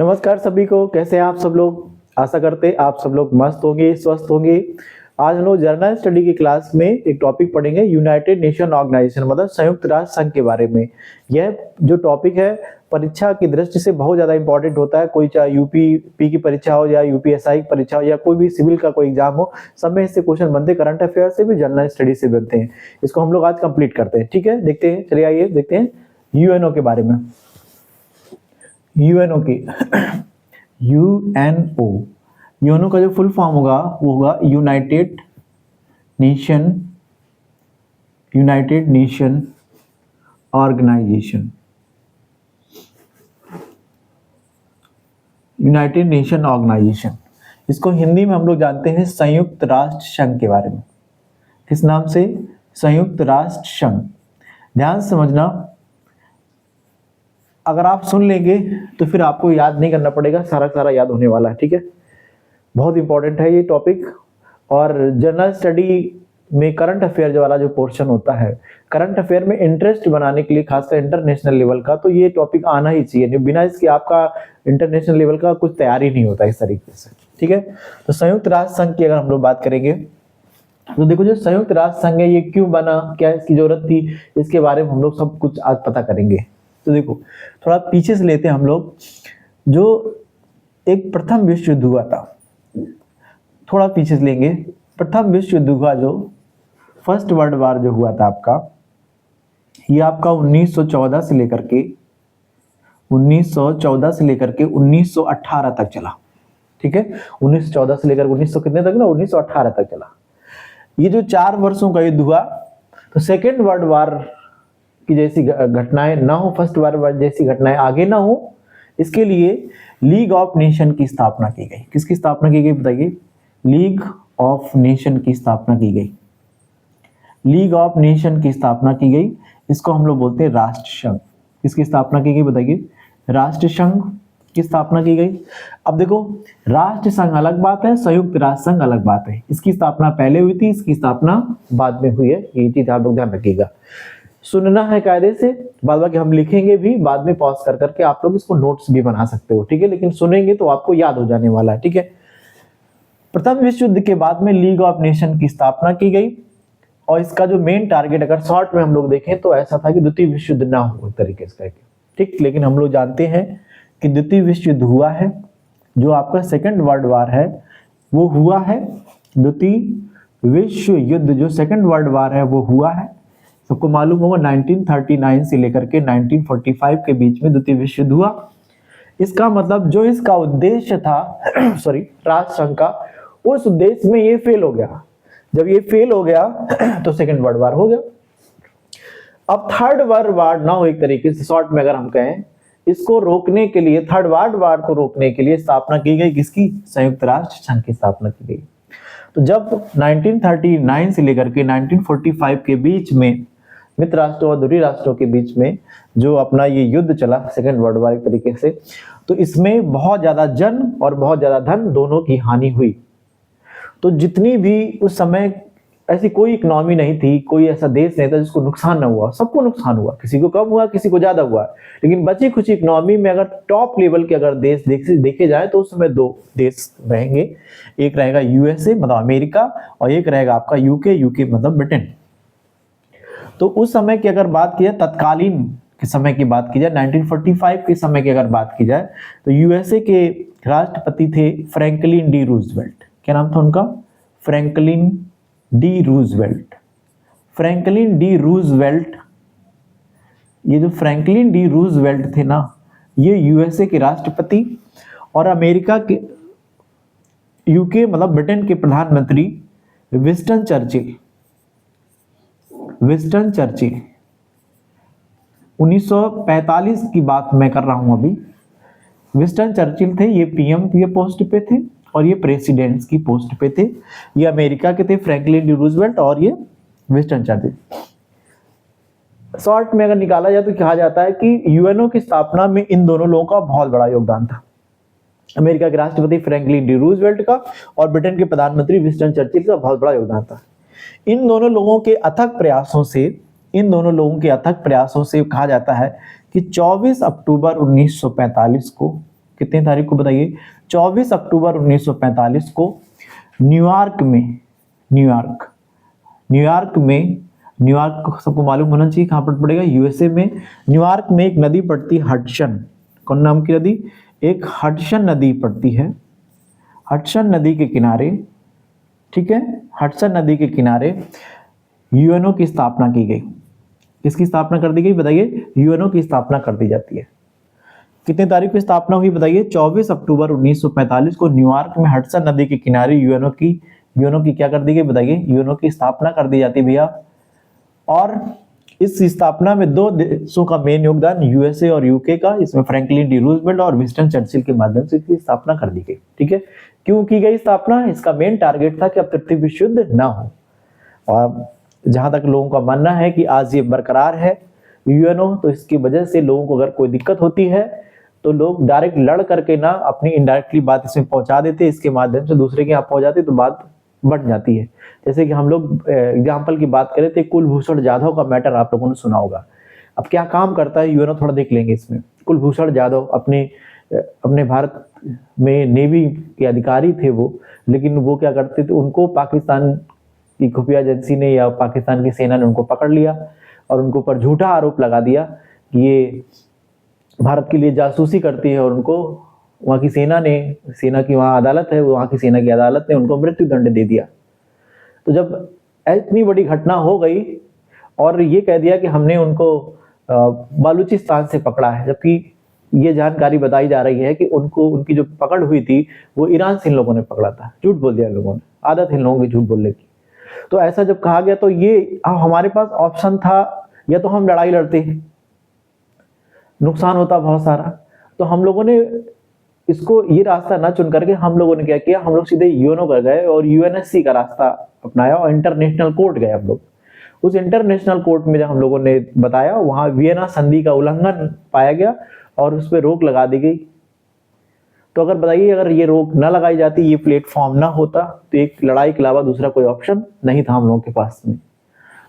नमस्कार सभी को, कैसे हैं आप सब लोग। आशा करते हैं आप सब लोग मस्त होंगे, स्वस्थ होंगे। आज हम लोग जर्नल स्टडी की क्लास में एक टॉपिक पढ़ेंगे, यूनाइटेड नेशन ऑर्गेनाइजेशन मतलब संयुक्त राष्ट्र संघ के बारे में। यह जो टॉपिक है परीक्षा की दृष्टि से बहुत ज़्यादा इंपॉर्टेंट होता है। कोई चाहे यूपी की परीक्षा हो या यूपीएसआई की परीक्षा हो या कोई भी सिविल का कोई एग्जाम हो, सब में इससे क्वेश्चन बनते हैं। करंट अफेयर से भी, जनरल स्टडी से बनते हैं। इसको हम लोग आज कंप्लीट करते हैं, ठीक है। देखते हैं, चलिए आइए देखते हैं यूएनओ के बारे में। यूएनओ की यूएनओ का जो फुल फॉर्म होगा वो होगा United Nation Organization. United Nation Organization, इसको हिंदी में हम लोग जानते हैं संयुक्त राष्ट्र संघ के बारे में। किस नाम से? संयुक्त राष्ट्र संघ। ध्यान से समझना, अगर आप सुन लेंगे तो फिर आपको याद नहीं करना पड़ेगा, सारा याद होने वाला है, ठीक है। बहुत इंपॉर्टेंट है ये टॉपिक। और जनरल स्टडी में करंट अफेयर वाला जो पोर्शन होता है, करंट अफेयर में इंटरेस्ट बनाने के लिए, खासकर इंटरनेशनल लेवल का, तो ये टॉपिक आना ही चाहिए। बिना इसके आपका इंटरनेशनल लेवल का कुछ तैयारी नहीं होता इस तरीके से, ठीक है। तो संयुक्त राष्ट्र संघ की अगर हम लोग बात करेंगे तो देखो, जो संयुक्त राष्ट्र संघ है ये क्यों बना, क्या इसकी जरूरत थी, इसके बारे में हम लोग सब कुछ आज पता करेंगे। तो देखो, थोड़ा पीछे से लेते हैं हम लोग। जो एक प्रथम विश्व युद्ध हुआ था, थोड़ा पीछे से लेंगे। प्रथम विश्व युद्ध हुआ, जो फर्स्ट वर्ल्ड वार जो हुआ था आपका, ये आपका 1914 से लेकर के 1918 तक चला, ठीक है। 1914 से लेकर 1900 कितने तक ना, 1918 तक चला। ये जो 4 वर्षों का युद्ध हुआ, तो सेकेंड वर्ल्ड वार की जैसी घटनाएं ना हो, फर्स्ट वर्ल्ड वार जैसी घटनाएं आगे ना हो, इसके लिए लीग ऑफ नेशन की स्थापना की गई। किसकी स्थापना की गई बताइए? लीग ऑफ नेशन की स्थापना की गई। लीग ऑफ नेशन की स्थापना की गई, इसको हम लोग बोलते हैं राष्ट्र संघ। किसकी स्थापना की गई बताइए? राष्ट्र संघ की स्थापना की गई। अब देखो, राष्ट्र संघ अलग बात है, संयुक्त राष्ट्र संघ अलग बात है। इसकी स्थापना पहले हुई थी, इसकी स्थापना बाद में हुई है। ये चीज आप लोग ध्यान रखिएगा, सुनना है कायदे से। बाद बाकी हम लिखेंगे भी, बाद में पॉज कर करके आप लोग इसको नोट्स भी बना सकते हो, ठीक है। लेकिन सुनेंगे तो आपको याद हो जाने वाला है, ठीक है। प्रथम विश्व युद्ध के बाद में लीग ऑफ नेशन की स्थापना की गई, और इसका जो मेन टारगेट अगर शॉर्ट में हम लोग देखें तो ऐसा था कि द्वितीय विश्व युद्ध ना हो, एक तरीके से करके, ठीक। लेकिन हम लोग जानते हैं कि द्वितीय विश्व युद्ध हुआ है। जो आपका सेकेंड वर्ल्ड वार है वो हुआ है। द्वितीय विश्व युद्ध जो सेकेंड वर्ल्ड वार है वो हुआ है। सबको मालूम होगा 1939 से लेकर के 1945 के बीच में द्वितीय विश्व युद्ध हुआ। इसका मतलब जो इसका उद्देश्य था सॉरी राष्ट्र संघ का, उस उद्देश्य में ये फेल हो गया। जब ये फेल हो गया तो सेकेंड वर्ल्ड वार हो गया। अब थर्ड वर्ल्ड वार ना हो, एक तरीके से शॉर्ट में अगर हम कहें, इसको रोकने के लिए, थर्ड वर्ल्ड वार को रोकने के लिए स्थापना की गई। किसकी? संयुक्त राष्ट्र संघ की स्थापना की गई। तो जब 1939 से लेकर के 1945 के बीच में मित्र राष्ट्रों और ध्रुवीय राष्ट्रों के बीच में जो अपना ये युद्ध चला, सेकेंड वर्ल्ड वार एक तरीके से, तो इसमें बहुत ज्यादा जन और बहुत ज्यादा धन दोनों की हानि हुई। तो जितनी भी उस समय ऐसी कोई इकोनॉमी नहीं थी, कोई ऐसा देश नहीं था जिसको नुकसान ना हुआ। सबको नुकसान हुआ, किसी को कम हुआ, किसी को ज्यादा हुआ। लेकिन बची कुछ इकोनॉमी में अगर टॉप लेवल के अगर देश देखे जाए तो उस समय 2 देश रहेंगे। एक रहेगा यूएसए मतलब अमेरिका, और एक रहेगा आपका यूके मतलब ब्रिटेन। तो उस समय की अगर बात की जाए, तत्कालीन के समय की बात की जाए, 1945 के समय की अगर बात की जाए, तो यूएसए के राष्ट्रपति थे फ्रैंकलिन डी रूजवेल्ट। क्या नाम था उनका? Franklin D Roosevelt. Franklin D Roosevelt, ये जो फ्रैंकलिन डी रूजवेल्ट थे ना, ये यूएसए के राष्ट्रपति, और अमेरिका के, यूके मतलब ब्रिटेन के प्रधानमंत्री विंस्टन चर्चिल 1945 की बात मैं कर रहा हूं अभी। विंस्टन चर्चिल थे, ये पीएम की पोस्ट पे थे और ये प्रेसिडेंट्स की पोस्ट पे थे। ये अमेरिका के थे फ्रैंकलिन डी रूजवेल्ट और ये विंस्टन चर्चिल। शॉर्ट में अगर निकाला जाए तो कहा जाता है कि यूएनओ की स्थापना में इन दोनों लोगों का बहुत बड़ा योगदान था। अमेरिका के राष्ट्रपति फ्रैंकलिन डी रूजवेल्ट का और ब्रिटेन के प्रधानमंत्री विंस्टन चर्चिल का बहुत बड़ा योगदान था। इन दोनों लोगों के अथक प्रयासों से कहा जाता है कि 24 अक्टूबर 1945 को कितने तारीख को बताइए? 24 अक्टूबर 1945 को न्यूयॉर्क में न्यूयॉर्क सबको मालूम होना चाहिए कहाँ पर पड़ेगा, यूएसए में। न्यूयॉर्क में एक नदी पड़ती है हडसन, कौन नाम की नदी? एक हडसन नदी पड़ती है, हडसन नदी के किनारे, ठीक है, हडसन नदी के किनारे यूएनओ की स्थापना की गई। किसकी स्थापना कर दी गई बताइए? यूएनओ की स्थापना कर दी जाती है। कितने तारीख को स्थापना हुई बताइए? 24 अक्टूबर 1945 को न्यूयॉर्क में हडसन नदी के किनारे यूएनओ की क्या कर दी गई बताइए? यूएनओ की स्थापना कर दी जाती है भैया। और इस स्थापना में दो देशों का मेन योगदान, यूएसए और यूके का। इसमें फ्रैंकलिन डी रूजवेल्ट और विंस्टन चर्चिल के माध्यम से इसकी स्थापना कर दी गई, ठीक है। क्यों की गई स्थापना? इसका मेन टारगेट था कि अब पृथ्वी विश्व युद्ध ना हो। और जहां तक लोगों का मानना है कि आज ये बरकरार है यूएनओ, तो इसकी वजह से लोगों को अगर कोई दिक्कत होती है तो लोग डायरेक्ट लड़ करके ना अपनी इनडायरेक्टली बात इसमें पहुंचा देते, इसके माध्यम से दूसरे के यहाँ पहुंच जाती तो बात बढ़ जाती है। जैसे कि हम लोग एग्जाम्पल की बात करें तो कुलभूषण जाधव का मैटर आप लोगों ने सुना होगा। अब क्या काम करता है यूएनओ, थोड़ा देख लेंगे इसमें। कुलभूषण जाधव अपने भारत में नेवी के अधिकारी थे वो, लेकिन वो क्या करते थे, उनको पाकिस्तान की खुफिया एजेंसी ने या पाकिस्तान की सेना ने उनको पकड़ लिया और उनको पर झूठा आरोप लगा दिया कि ये भारत के लिए जासूसी करती है, और उनको वहाँ की सेना की वहाँ अदालत है, वहाँ की सेना की अदालत ने उनको मृत्यु दंड दे दिया। तो जब इतनी बड़ी घटना हो गई और ये कह दिया कि हमने उनको बालूचिस्तान से पकड़ा है, जबकि ये जानकारी बताई जा रही है कि उनकी जो पकड़ हुई थी वो ईरान से इन लोगों ने पकड़ा था। झूठ बोल दिया इन लोगों ने, आदत है इन लोगों की झूठ बोलने की। तो ऐसा जब कहा गया तो ये हमारे पास ऑप्शन था, या तो हम लड़ाई लड़ते, नुकसान होता बहुत सारा, तो हम लोगों ने इसको ये रास्ता ना चुन करके हम लोगों ने क्या किया, हम लोग सीधे यूएनओ पर गए और यूएनएससी का रास्ता अपनाया और इंटरनेशनल कोर्ट गए हम लोग। उस इंटरनेशनल कोर्ट में जब हम लोगों ने बताया, वहां वियना संधि का उल्लंघन पाया गया और उस पर रोक लगा दी गई। तो अगर बताइए, अगर ये रोक ना लगाई जाती, ये प्लेटफॉर्म ना होता, तो एक लड़ाई के अलावा दूसरा कोई ऑप्शन नहीं था हम लोगों के पास में।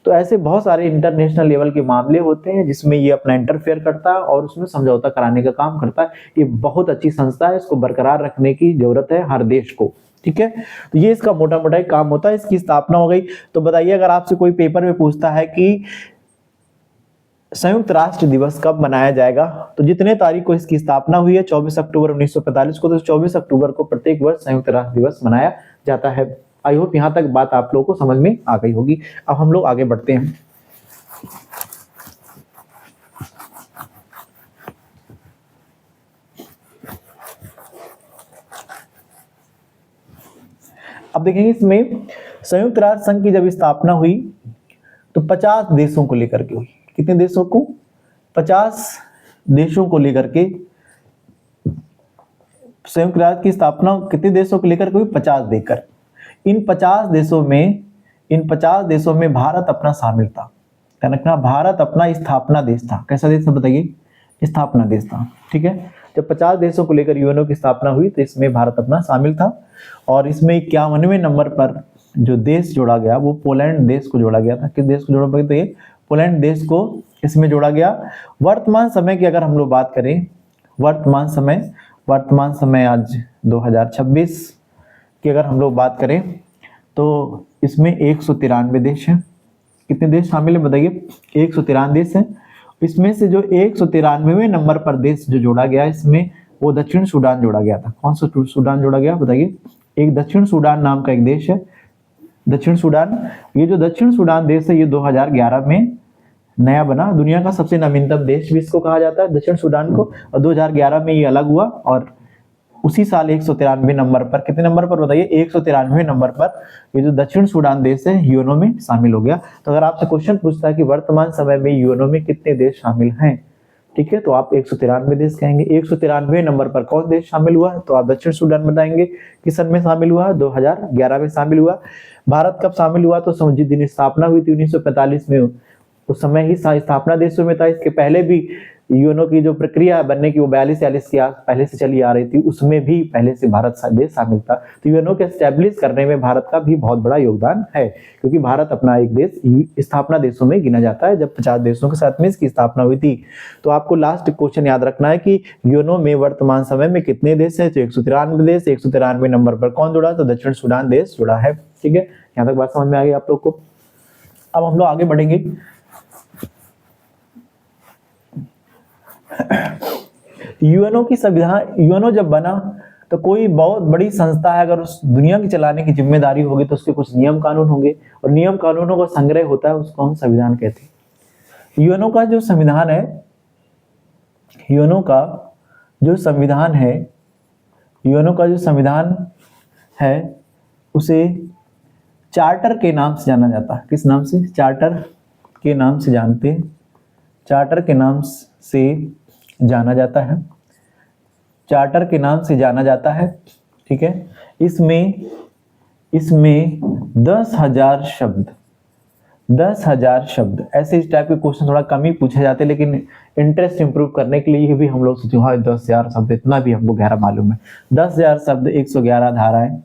तो ऐसे बहुत सारे इंटरनेशनल लेवल के मामले होते हैं जिसमें ये अपना इंटरफेयर करता है और उसमें समझौता कराने का काम करता है। ये बहुत अच्छी संस्था है, इसको बरकरार रखने की जरूरत है हर देश को, ठीक है। तो ये इसका मोटा मोटा एक काम होता है। इसकी स्थापना हो गई। तो बताइए, अगर आपसे कोई पेपर में पूछता है कि संयुक्त राष्ट्र दिवस कब मनाया जाएगा, तो जितने तारीख को इसकी स्थापना हुई है 24 अक्टूबर 1945 को, तो 24 अक्टूबर को प्रत्येक वर्ष संयुक्त राष्ट्र दिवस मनाया जाता है। आई होप यहाँ तक बात आप लोगों को समझ में आ गई होगी। अब हम लोग आगे बढ़ते हैं। अब देखेंगे इसमें संयुक्त राष्ट्र संघ की जब स्थापना हुई तो 50 देशों को लेकर के हुई। कितने देशों को? 50 देशों को लेकर के संयुक्त राष्ट्र की स्थापना कितने देशों को लेकर के हुई? 50 देकर। इन 50 देशों में भारत अपना शामिल था। ध्यान रखना, भारत अपना स्थापना देश था। कैसा देश था बताइए? स्थापना देश था, ठीक है। जब 50 देशों को लेकर यूएनओ की स्थापना हुई तो इसमें भारत अपना शामिल था और इसमें 51वें नंबर पर जो देश जोड़ा गया वो पोलैंड देश को जोड़ा गया था। किस देश को जोड़ा गया? तो ये पोलैंड देश को इसमें जोड़ा गया। वर्तमान समय की अगर हम लोग बात करें, वर्तमान समय आज 2026 की अगर हम लोग बात करें तो इसमें 193 देश हैं। कितने देश शामिल है बताइए? 193 देश हैं। इसमें से जो 193वें नंबर पर देश जो जोड़ा गया इसमें वो दक्षिण सूडान जोड़ा गया था। कौन सा सूडान जोड़ा गया बताइए? एक दक्षिण सूडान नाम का एक देश है, दक्षिण सूडान। ये जो दक्षिण सूडान देश है ये 2011 में नया बना। दुनिया का सबसे नवीनतम देश भी इसको कहा जाता है, दक्षिण सूडान को। और 2011 में ये अलग हुआ और उसी साल 193 नंबर पर, कितने नंबर पर बताइए? 193 नंबर पर ये जो दक्षिण सूडान देश है यूएनओ में शामिल हो गया। तो अगर आपसे क्वेश्चन पूछता है कि वर्तमान समय में यूएनओ में कितने देश शामिल हैं, ठीक है, तो आप 193 देश कहेंगे। 193 नंबर पर कौन देश शामिल हुआ? तो आप दक्षिण सूडान बताएंगे। किस सन में शामिल हुआ? 2011 में शामिल हुआ। भारत कब शामिल हुआ? तो समझिए दिन स्थापना हुई थी 1945 में, उस समय ही स्थापना देशों में था। इसके पहले भी यूएनओ की जो प्रक्रिया है बनने की वो 42-43 की पहले से चली आ रही थी, उसमें भी पहले से भारत देश शामिल था। तो यूएनओ के एस्टेब्लिश करने में भारत का भी बहुत बड़ा योगदान है, क्योंकि भारत अपना एक देश स्थापना देशों में गिना जाता है जब 50 देशों के साथ में इसकी स्थापना हुई थी। तो आपको लास्ट क्वेश्चन याद रखना है कि यूएनओ में वर्तमान समय में कितने देश हैं, तो 193 देश। 193 नंबर पर कौन जुड़ा, तो दक्षिण सूडान देश जुड़ा है। ठीक है, यहाँ तक बात समझ में आ गई आप लोग को। अब हम लोग आगे बढ़ेंगे। यूएनओ की संविधान, यूएनओ जब बना तो कोई बहुत बड़ी संस्था है, अगर उस दुनिया की चलाने की जिम्मेदारी होगी तो उसके कुछ नियम कानून होंगे, और नियम कानूनों का संग्रह होता है, उसको हम संविधान कहते हैं। यूएनओ का जो संविधान है, यूएनओ का जो संविधान है, यूएनओ का जो संविधान है उसे चार्टर के नाम से जाना जाता है। किस नाम से, चार्टर के नाम से जानते हैं, चार्टर के नाम से जाना जाता है, चार्टर के नाम से जाना जाता है। ठीक है, इसमें 10,000 शब्द, 10,000 शब्द, ऐसे इस टाइप के क्वेश्चन थोड़ा कम ही पूछे जाते हैं, लेकिन इंटरेस्ट इंप्रूव करने के लिए भी हम लोग सोचे हाँ 10,000 शब्द, इतना भी हमको गहरा मालूम है। 10,000 शब्द, 111 धाराएं,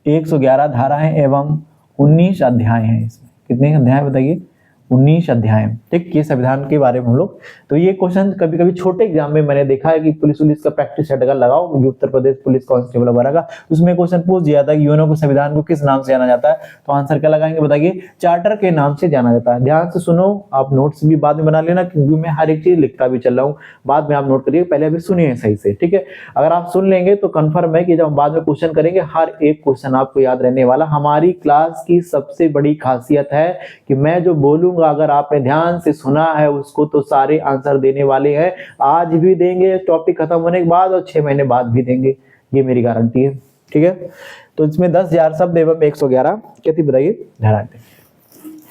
111 धाराएं एवं 19 अध्याय हैं। इसमें कितने अध्याय बताइए, 19 अध्याय। ठीक, ये संविधान के बारे में हम लोग, तो ये क्वेश्चन कभी कभी छोटे एग्जाम में मैंने देखा है कि पुलिस का प्रैक्टिस सेट अगर लगाओ, उत्तर प्रदेश पुलिस कांस्टेबल वगैरह का, उसमें क्वेश्चन पूछ दिया था कि यूएनओ के संविधान को किस नाम से जाना जाता है, तो आंसर क्या लगाएंगे बताइए, चार्टर के नाम से जाना जाता है। ध्यान से सुनो, आप नोट्स भी बाद में बना लेना, क्योंकि मैं हर एक चीज लिखता भी चल रहा हूँ, बाद में आप नोट करिए, पहले अभी सुनिए सही से। ठीक है, अगर आप सुन लेंगे तो कंफर्म है कि जब हम बाद में क्वेश्चन करेंगे हर एक क्वेश्चन आपको याद रहने वाला। हमारी क्लास की सबसे बड़ी खासियत है कि मैं जो बोलूंगा अगर आपने ध्यान से सुना है उसको तो सारे आंसर देने वाले हैं, आज भी देंगे टॉपिक खत्म होने के बाद और 6 महीने बाद भी देंगे, ये मेरी गारंटी है। ठीक है, तो इसमें 10,000 शब्द एवं 111 कितनी बताइए धाराएं।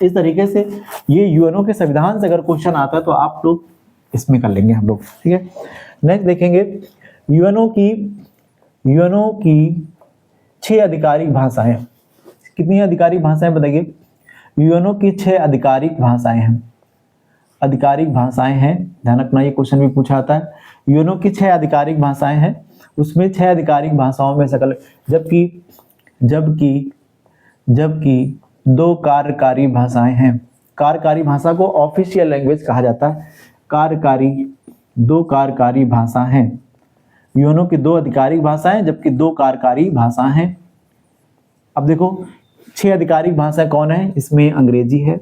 इस तरीके से ये यूएनओ के संविधान से अगर क्वेश्चन आता है तो आप लोग इसमें कर लेंगे हम लोग। ठीक है, नेक्स्ट देखेंगे यूएनओ की 6 आधिकारिक भाषाएं। कितनी आधिकारिक भाषाएं बताइए, यूएनओ की 6 आधिकारिक भाषाएं हैं, आधिकारिक भाषाएं हैं। ध्यान रखना, ये क्वेश्चन भी पूछा जाता है। यूएनओ की 6 आधिकारिक भाषाएं हैं, उसमें 6 आधिकारिक भाषाओं में सकल, जबकि 2 कार्यकारी भाषाएं हैं। कार्यकारी भाषा को ऑफिशियल लैंग्वेज कहा जाता है। 2 कार्यकारी भाषा हैं। यूएनओ की 2 आधिकारिक भाषाएं जबकि 2 कार्यकारी भाषा हैं। अब देखो 6 आधिकारिक भाषाएं कौन है, इसमें अंग्रेजी है,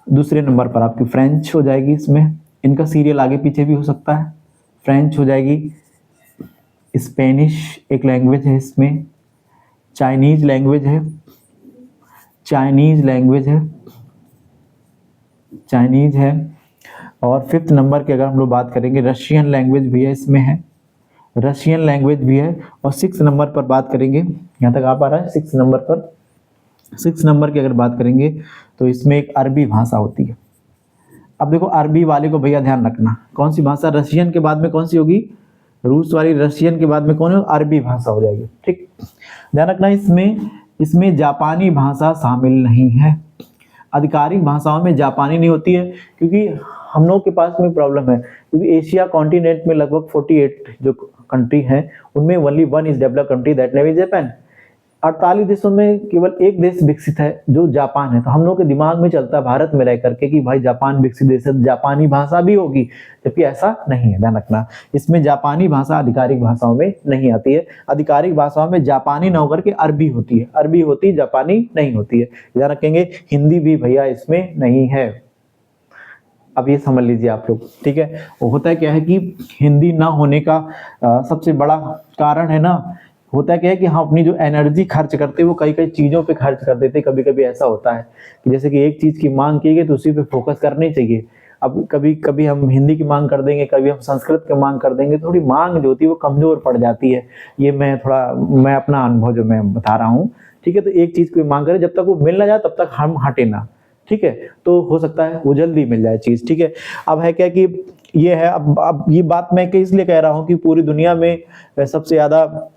दूसरे नंबर पर आपकी फ्रेंच हो जाएगी, इसमें इनका सीरियल आगे पीछे भी हो सकता है, फ्रेंच हो जाएगी, स्पेनिश एक लैंग्वेज है, इसमें चाइनीज लैंग्वेज है, चाइनीज है, और 5th नंबर की अगर हम लोग बात करेंगे रशियन लैंग्वेज भी है, इसमें है रशियन लैंग्वेज भी है। और 6th नंबर पर बात करेंगे, यहाँ तक आप आ रहा है 6th नंबर पर, 6 नंबर की अगर बात करेंगे तो इसमें एक अरबी भाषा होती है। अब देखो अरबी वाले को भैया ध्यान रखना, कौन सी भाषा, रशियन के बाद में कौन सी होगी, रूस वाली, रशियन के बाद में कौन है, अरबी भाषा हो जाएगी। ठीक, ध्यान रखना, इसमें जापानी भाषा शामिल नहीं है। आधिकारिक भाषाओं में जापानी नहीं होती है, क्योंकि हम लोग के पास में प्रॉब्लम है, क्योंकि एशिया कॉन्टिनेंट में लगभग 48 जो कंट्री हैं उनमें only 1 is developed country, that name is Japan. 48 देशों में केवल एक देश विकसित है जो जापान है। तो हम लोग के दिमाग में चलता है भारत में रह करके कि भाई जापान विकसित देश है, जापानी भाषा भी होगी, जबकि ऐसा नहीं है। ध्यान रखना, इसमें जापानी भाषा आधिकारिक भाषाओं में नहीं आती है। आधिकारिक भाषाओं में जापानी न होकर के अरबी होती है, अरबी होती जापानी नहीं होती है। ध्यान रखेंगे, हिंदी भी भैया इसमें नहीं है। अब ये समझ लीजिए आप लोग। ठीक है, वो होता है क्या है कि हिंदी ना होने का सबसे बड़ा कारण है ना, होता क्या है कि हम अपनी जो एनर्जी खर्च करते हैं वो कई चीज़ों पे खर्च कर देते हैं। कभी कभी ऐसा होता है कि जैसे कि एक चीज़ की मांग की गई तो उसी पे फोकस करनी चाहिए। अब कभी कभी हम हिंदी की मांग कर देंगे, कभी हम संस्कृत की मांग कर देंगे, थोड़ी मांग जो होती है वो कमज़ोर पड़ जाती है। ये मैं अपना अनुभव जो मैं बता रहा हूँ। ठीक है, तो एक चीज़ की मांग करें, जब तक वो मिल ना जाए तब तक हम हटे ना। ठीक है, तो हो सकता है वो जल्दी मिल जाए चीज़। ठीक है, अब है क्या कि ये है, अब ये बात मैं इसलिए कह रहा हूँ कि पूरी दुनिया में सबसे ज़्यादा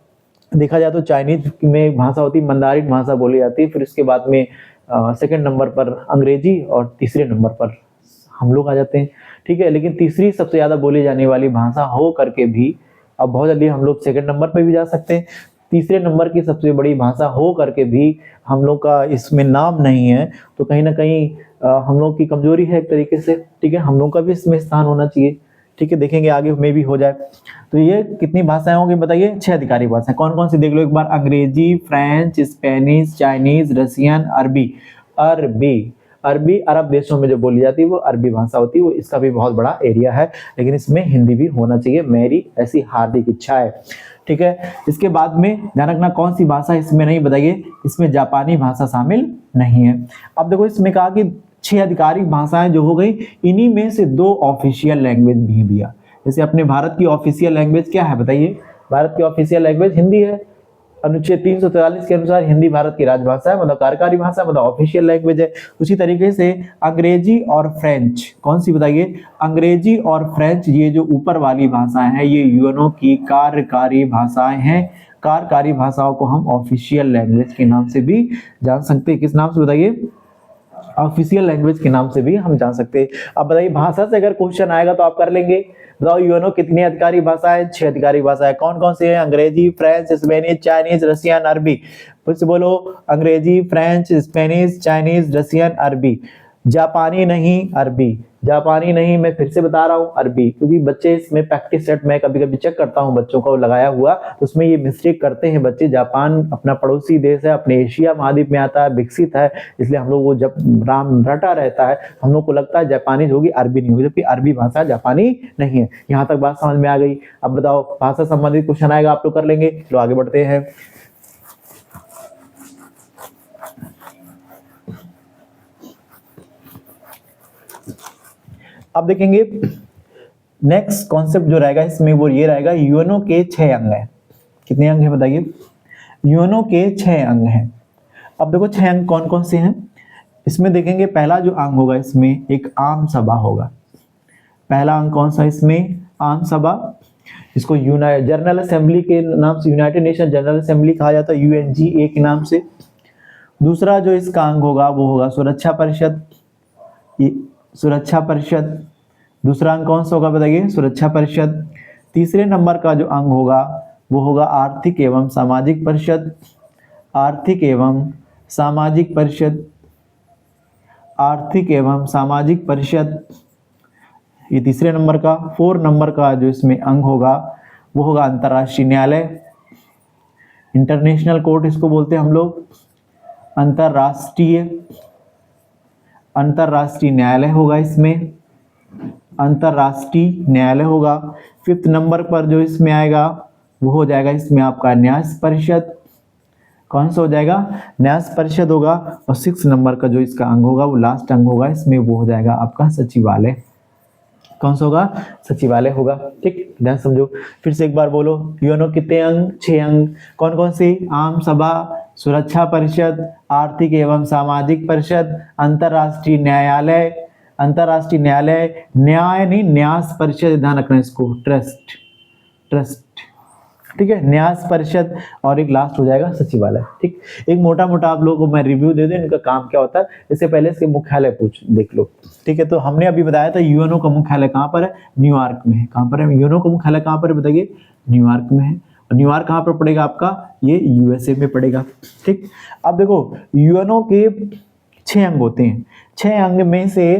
देखा जाए तो चाइनीज में भाषा होती है, मंदारिन भाषा बोली जाती है, फिर इसके बाद में 2nd नंबर पर अंग्रेजी और 3रे नंबर पर हम लोग आ जाते हैं, ठीक है। लेकिन तीसरी सबसे ज्यादा बोली जाने वाली भाषा हो करके भी अब बहुत जल्दी हम लोग सेकंड नंबर पे भी जा सकते हैं। तीसरे नंबर की सबसे बड़ी भाषा हो करके भी हम लोग का इसमें नाम नहीं है, तो कहीं ना कहीं हम लोग की कमजोरी है एक तरीके से, ठीक है। हम लोग का भी इसमें स्थान होना चाहिए, ठीक है। देखेंगे आगे में भी हो जाए। तो ये कितनी भाषाएं होंगी बताइए? 6 अधिकारी भाषाएं। कौन कौन सी देख लो एक बार, अंग्रेजी, फ्रेंच, स्पेनिश, चाइनीज, रसियन, अरबी। अरबी अरबी अरब देशों में जो बोली जाती है वो अरबी भाषा होती है, वो इसका भी बहुत बड़ा एरिया है, लेकिन इसमें हिंदी भी होना चाहिए, मेरी ऐसी हार्दिक इच्छा है, ठीक है। इसके बाद में ध्यान रखना कौन सी भाषा इसमें नहीं, बताइए? इसमें जापानी भाषा शामिल नहीं है। अब देखो इसमें कहा कि 6 आधिकारिक भाषाएं जो हो गई, इन्हीं में से 2 ऑफिशियल लैंग्वेज भी हैं भैया। जैसे अपने भारत की ऑफिशियल लैंग्वेज क्या है बताइए? भारत की ऑफिशियल लैंग्वेज हिंदी है। अनुच्छेद 343 के अनुसार हिंदी भारत की राजभाषा है, मतलब कार्यकारी भाषा, मतलब ऑफिशियल लैंग्वेज है। उसी तरीके से अंग्रेजी और फ्रेंच, कौन सी बताइए? अंग्रेजी और फ्रेंच, ये जो ऊपर वाली भाषाएं हैं ये यूएनओ की कार्यकारी भाषाएं हैं। कार्यकारी भाषाओं को हम ऑफिशियल लैंग्वेज के नाम से भी जान सकते हैं। किस नाम से बताइए? ऑफिशियल लैंग्वेज के नाम से भी हम जान सकते हैं। अब बताइए भाषा से अगर क्वेश्चन आएगा तो आप कर लेंगे। बताओ यूएनओ कितनी अधिकारी भाषाएं? 6 अधिकारी भाषाएं। कौन कौन से हैं? अंग्रेजी, फ्रेंच, स्पेनिश, चाइनीज, रसियन, अरबी। फिर से बोलो, अंग्रेजी, फ्रेंच, स्पेनिश, चाइनीज, रसियन, अरबी। जापानी नहीं, अरबी। जापानी नहीं, मैं फिर से बता रहा हूँ, अरबी। क्योंकि बच्चे इसमें प्रैक्टिस सेट मैं कभी कभी चेक करता हूँ बच्चों को लगाया हुआ, तो उसमें ये मिस्टेक करते हैं बच्चे। जापान अपना पड़ोसी देश है, अपने एशिया महाद्वीप में आता है, विकसित है, इसलिए हम लोग वो जब राम रटा रहता है हम लोग को लगता है जापानीज होगी, अरबी नहीं होगी, जबकि अरबी भाषा जापानी नहीं है। यहाँ तक बात समझ में आ गई? अब बताओ भाषा संबंधित क्वेश्चन आएगा आप लोग कर लेंगे? तो आगे बढ़ते हैं। अब देखेंगे नेक्स्ट कॉन्सेप्ट जो रहेगा इसमें वो ये रहेगा, यूएनओ के 6 अंग हैं। कितने अंग हैं बताइए? यूएनओ के 6 अंग हैं। अब देखो 6 अंग कौन कौन से हैं इसमें देखेंगे। पहला जो अंग होगा इसमें एक आम सभा होगा। पहला अंग कौन सा इसमें? आम सभा। इसको जनरल असेंबली के नाम से, यूनाइटेड नेशन जनरल असेंबली कहा जाता है, यूएनजीए के नाम से। दूसरा जो इसका अंग होगा वो होगा सुरक्षा परिषद। सुरक्षा परिषद दूसरा अंग कौन सा होगा बताइए? सुरक्षा परिषद। तीसरे नंबर का जो अंग होगा वो होगा आर्थिक एवं सामाजिक परिषद। आर्थिक एवं सामाजिक परिषद। आर्थिक एवं सामाजिक परिषद, ये तीसरे नंबर का। 4 नंबर का जो इसमें अंग होगा वो होगा अंतर्राष्ट्रीय न्यायालय। इंटरनेशनल कोर्ट इसको बोलते हैं हम लोग। अंतर्राष्ट्रीय न्यायालय होगा इसमें, अंतर्राष्ट्रीय न्यायालय होगा। 5th नंबर पर जो इसमें आएगा वो हो जाएगा इसमें आपका न्यास परिषद। कौन सा हो जाएगा? न्यास परिषद होगा। और 6 नंबर का जो इसका अंग होगा वो लास्ट अंग होगा इसमें, वो हो जाएगा आपका सचिवालय। कौन सा होगा? सचिवालय होगा। ठीक, ध्यान समझो। फिर से एक बार बोलो, यूएनओ कितने अंग? 6 अंग। कौन कौन से? आम सभा, सुरक्षा परिषद, आर्थिक एवं सामाजिक परिषद, अंतर्राष्ट्रीय न्यायालय। अंतर्राष्ट्रीय न्यायालय, न्याय नहीं, न्यास परिषद, ध्यान रखना इसको, ट्रस्ट, ठीक है, न्यास परिषद। और एक लास्ट हो जाएगा सचिवालय। ठीक, एक मोटा मोटा आप लोगों को मैं रिव्यू दे दूं इनका काम क्या होता है। इससे पहले इसके मुख्यालय देख लो। ठीक है, तो हमने अभी बताया था यूएनओ का मुख्यालय कहाँ पर है? न्यूयॉर्क में है। कहाँ पर है यूएनओ का मुख्यालय? कहाँ पर है बताइए? न्यूयॉर्क में है। और न्यूयॉर्क कहाँ पर पड़ेगा आपका? ये यूएसए में पड़ेगा। ठीक, अब देखो यूएनओ के 6 अंग होते हैं। 6 अंग में से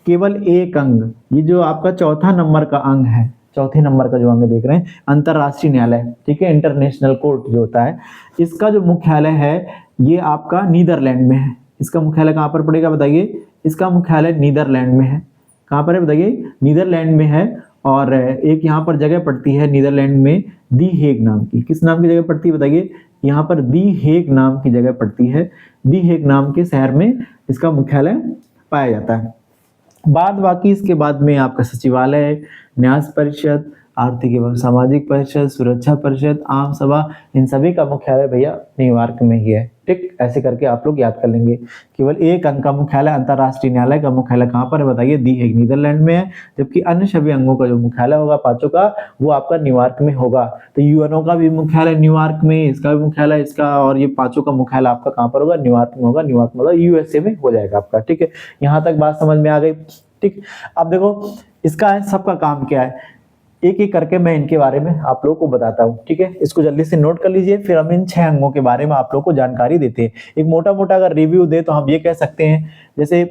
केवल एक अंग, ये जो आपका चौथा नंबर का अंग है, चौथे नंबर का जो अंग देख रहे हैं, अंतर्राष्ट्रीय न्यायालय, ठीक है, इंटरनेशनल कोर्ट जो होता है, इसका जो मुख्यालय है ये आपका नीदरलैंड में है। इसका मुख्यालय कहाँ पर पड़ेगा बताइए? इसका मुख्यालय नीदरलैंड में है। कहाँ पर है बताइए? नीदरलैंड में है। और एक यहाँ पर जगह पड़ती है नीदरलैंड में, दी हेग नाम की। किस नाम की जगह पड़ती है बताइए? यहाँ पर दी हेग नाम की जगह पड़ती है। दी हेग नाम के शहर में इसका मुख्यालय पाया जाता है। बाद बाकी इसके बाद में आपका सचिवालय, न्यास परिषद, आर्थिक एवं सामाजिक परिषद, सुरक्षा परिषद, आम सभा, इन सभी का मुख्यालय भैया न्यूयॉर्क में ही है। ठीक, ऐसे करके आप लोग याद कर लेंगे। केवल एक अंग का मुख्यालय, अंतर्राष्ट्रीय न्यायालय का मुख्यालय कहाँ पर है बताइए? दी हेग नीदरलैंड में है। जबकि अन्य सभी अंगों का जो मुख्यालय होगा पांचों का, वो आपका न्यूयॉर्क में होगा। तो यूएनओ का भी मुख्यालय न्यूयॉर्क में, इसका भी मुख्यालय, इसका, और ये पांचों का मुख्यालय आपका कहाँ पर होगा? न्यूयॉर्क में होगा। न्यूयॉर्क मतलब यूएसए में हो जाएगा आपका। ठीक है, यहाँ तक बात समझ में आ गई। ठीक। अब देखो इसका है सबका काम क्या है, एक एक करके मैं इनके बारे में आप लोगों को बताता हूँ, ठीक है। इसको जल्दी से नोट कर लीजिए, फिर हम इन 6 अंगों के बारे में आप लोगों को जानकारी देते हैं। एक मोटा मोटा अगर रिव्यू दे तो हम ये कह सकते हैं, जैसे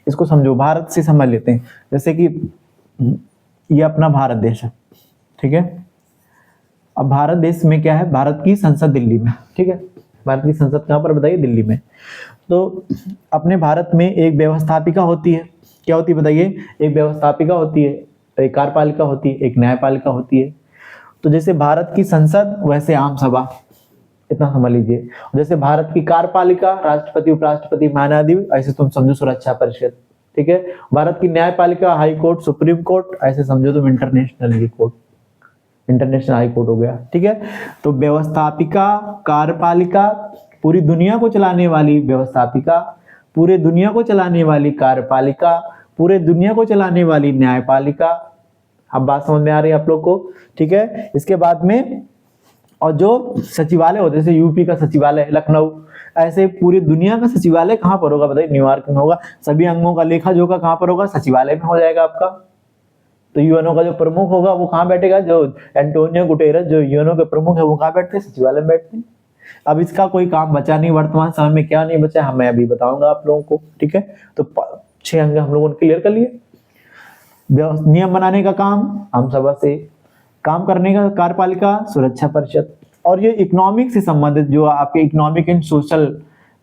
इसको समझो, भारत से समझ लेते हैं। जैसे कि ये अपना भारत देश है, ठीक है। अब भारत देश में क्या है, भारत की संसद दिल्ली में, ठीक है। भारत की संसद कहाँ पर बताइए, दिल्ली में। तो अपने भारत में एक व्यवस्थापिका होती है, क्या होती है बताइए, एक व्यवस्थापिका होती है, एक कार्यपालिका होती है, एक न्यायपालिका होती है। तो जैसे भारत की संसद वैसे आम सभा, इतना समझ लीजिए। जैसे भारत की कार्यपालिका राष्ट्रपति, उपराष्ट्रपति, महान्यायाधीश, ऐसे तुम समझो सुरक्षा परिषद, ठीक है। भारत की न्यायपालिका हाई कोर्ट, सुप्रीम कोर्ट, ऐसे समझो तुम इंटरनेशनल ये कोर्ट, इंटरनेशनल हाई कोर्ट हो गया, ठीक है। तो व्यवस्थापिका, कार्यपालिका, पूरी दुनिया को चलाने वाली व्यवस्थापिका, पूरे दुनिया को चलाने वाली कार्यपालिका, पूरे दुनिया को चलाने वाली न्यायपालिका। अब बात समझ में आ रही है आप लोग को, ठीक है। इसके बाद में और जो सचिवालय होते हैं, जैसे यूपी का सचिवालय लखनऊ, ऐसे पूरी दुनिया का सचिवालय कहाँ पर होगा बताइए, न्यूयॉर्क में होगा। सभी अंगों का लेखा जोखा कहाँ पर होगा, सचिवालय में हो जाएगा आपका। तो यूएनओ का जो प्रमुख होगा वो कहाँ बैठेगा, जो एंटोनियो गुटेरस जो यूएनओ के प्रमुख है वो कहाँ बैठते हैं, सचिवालय में बैठते हैं। अब इसका कोई काम बचा नहीं, वर्तमान समय में क्या नहीं बचा है मैं अभी बताऊंगा आप लोगों को, ठीक है। तो 6 अंग हम लोगों ने क्लियर कर लिए। नियम बनाने का काम आम सभा से, काम करने का कार्यपालिका सुरक्षा परिषद, और ये इकोनॉमिक से संबंधित जो आपके इकोनॉमिक एंड सोशल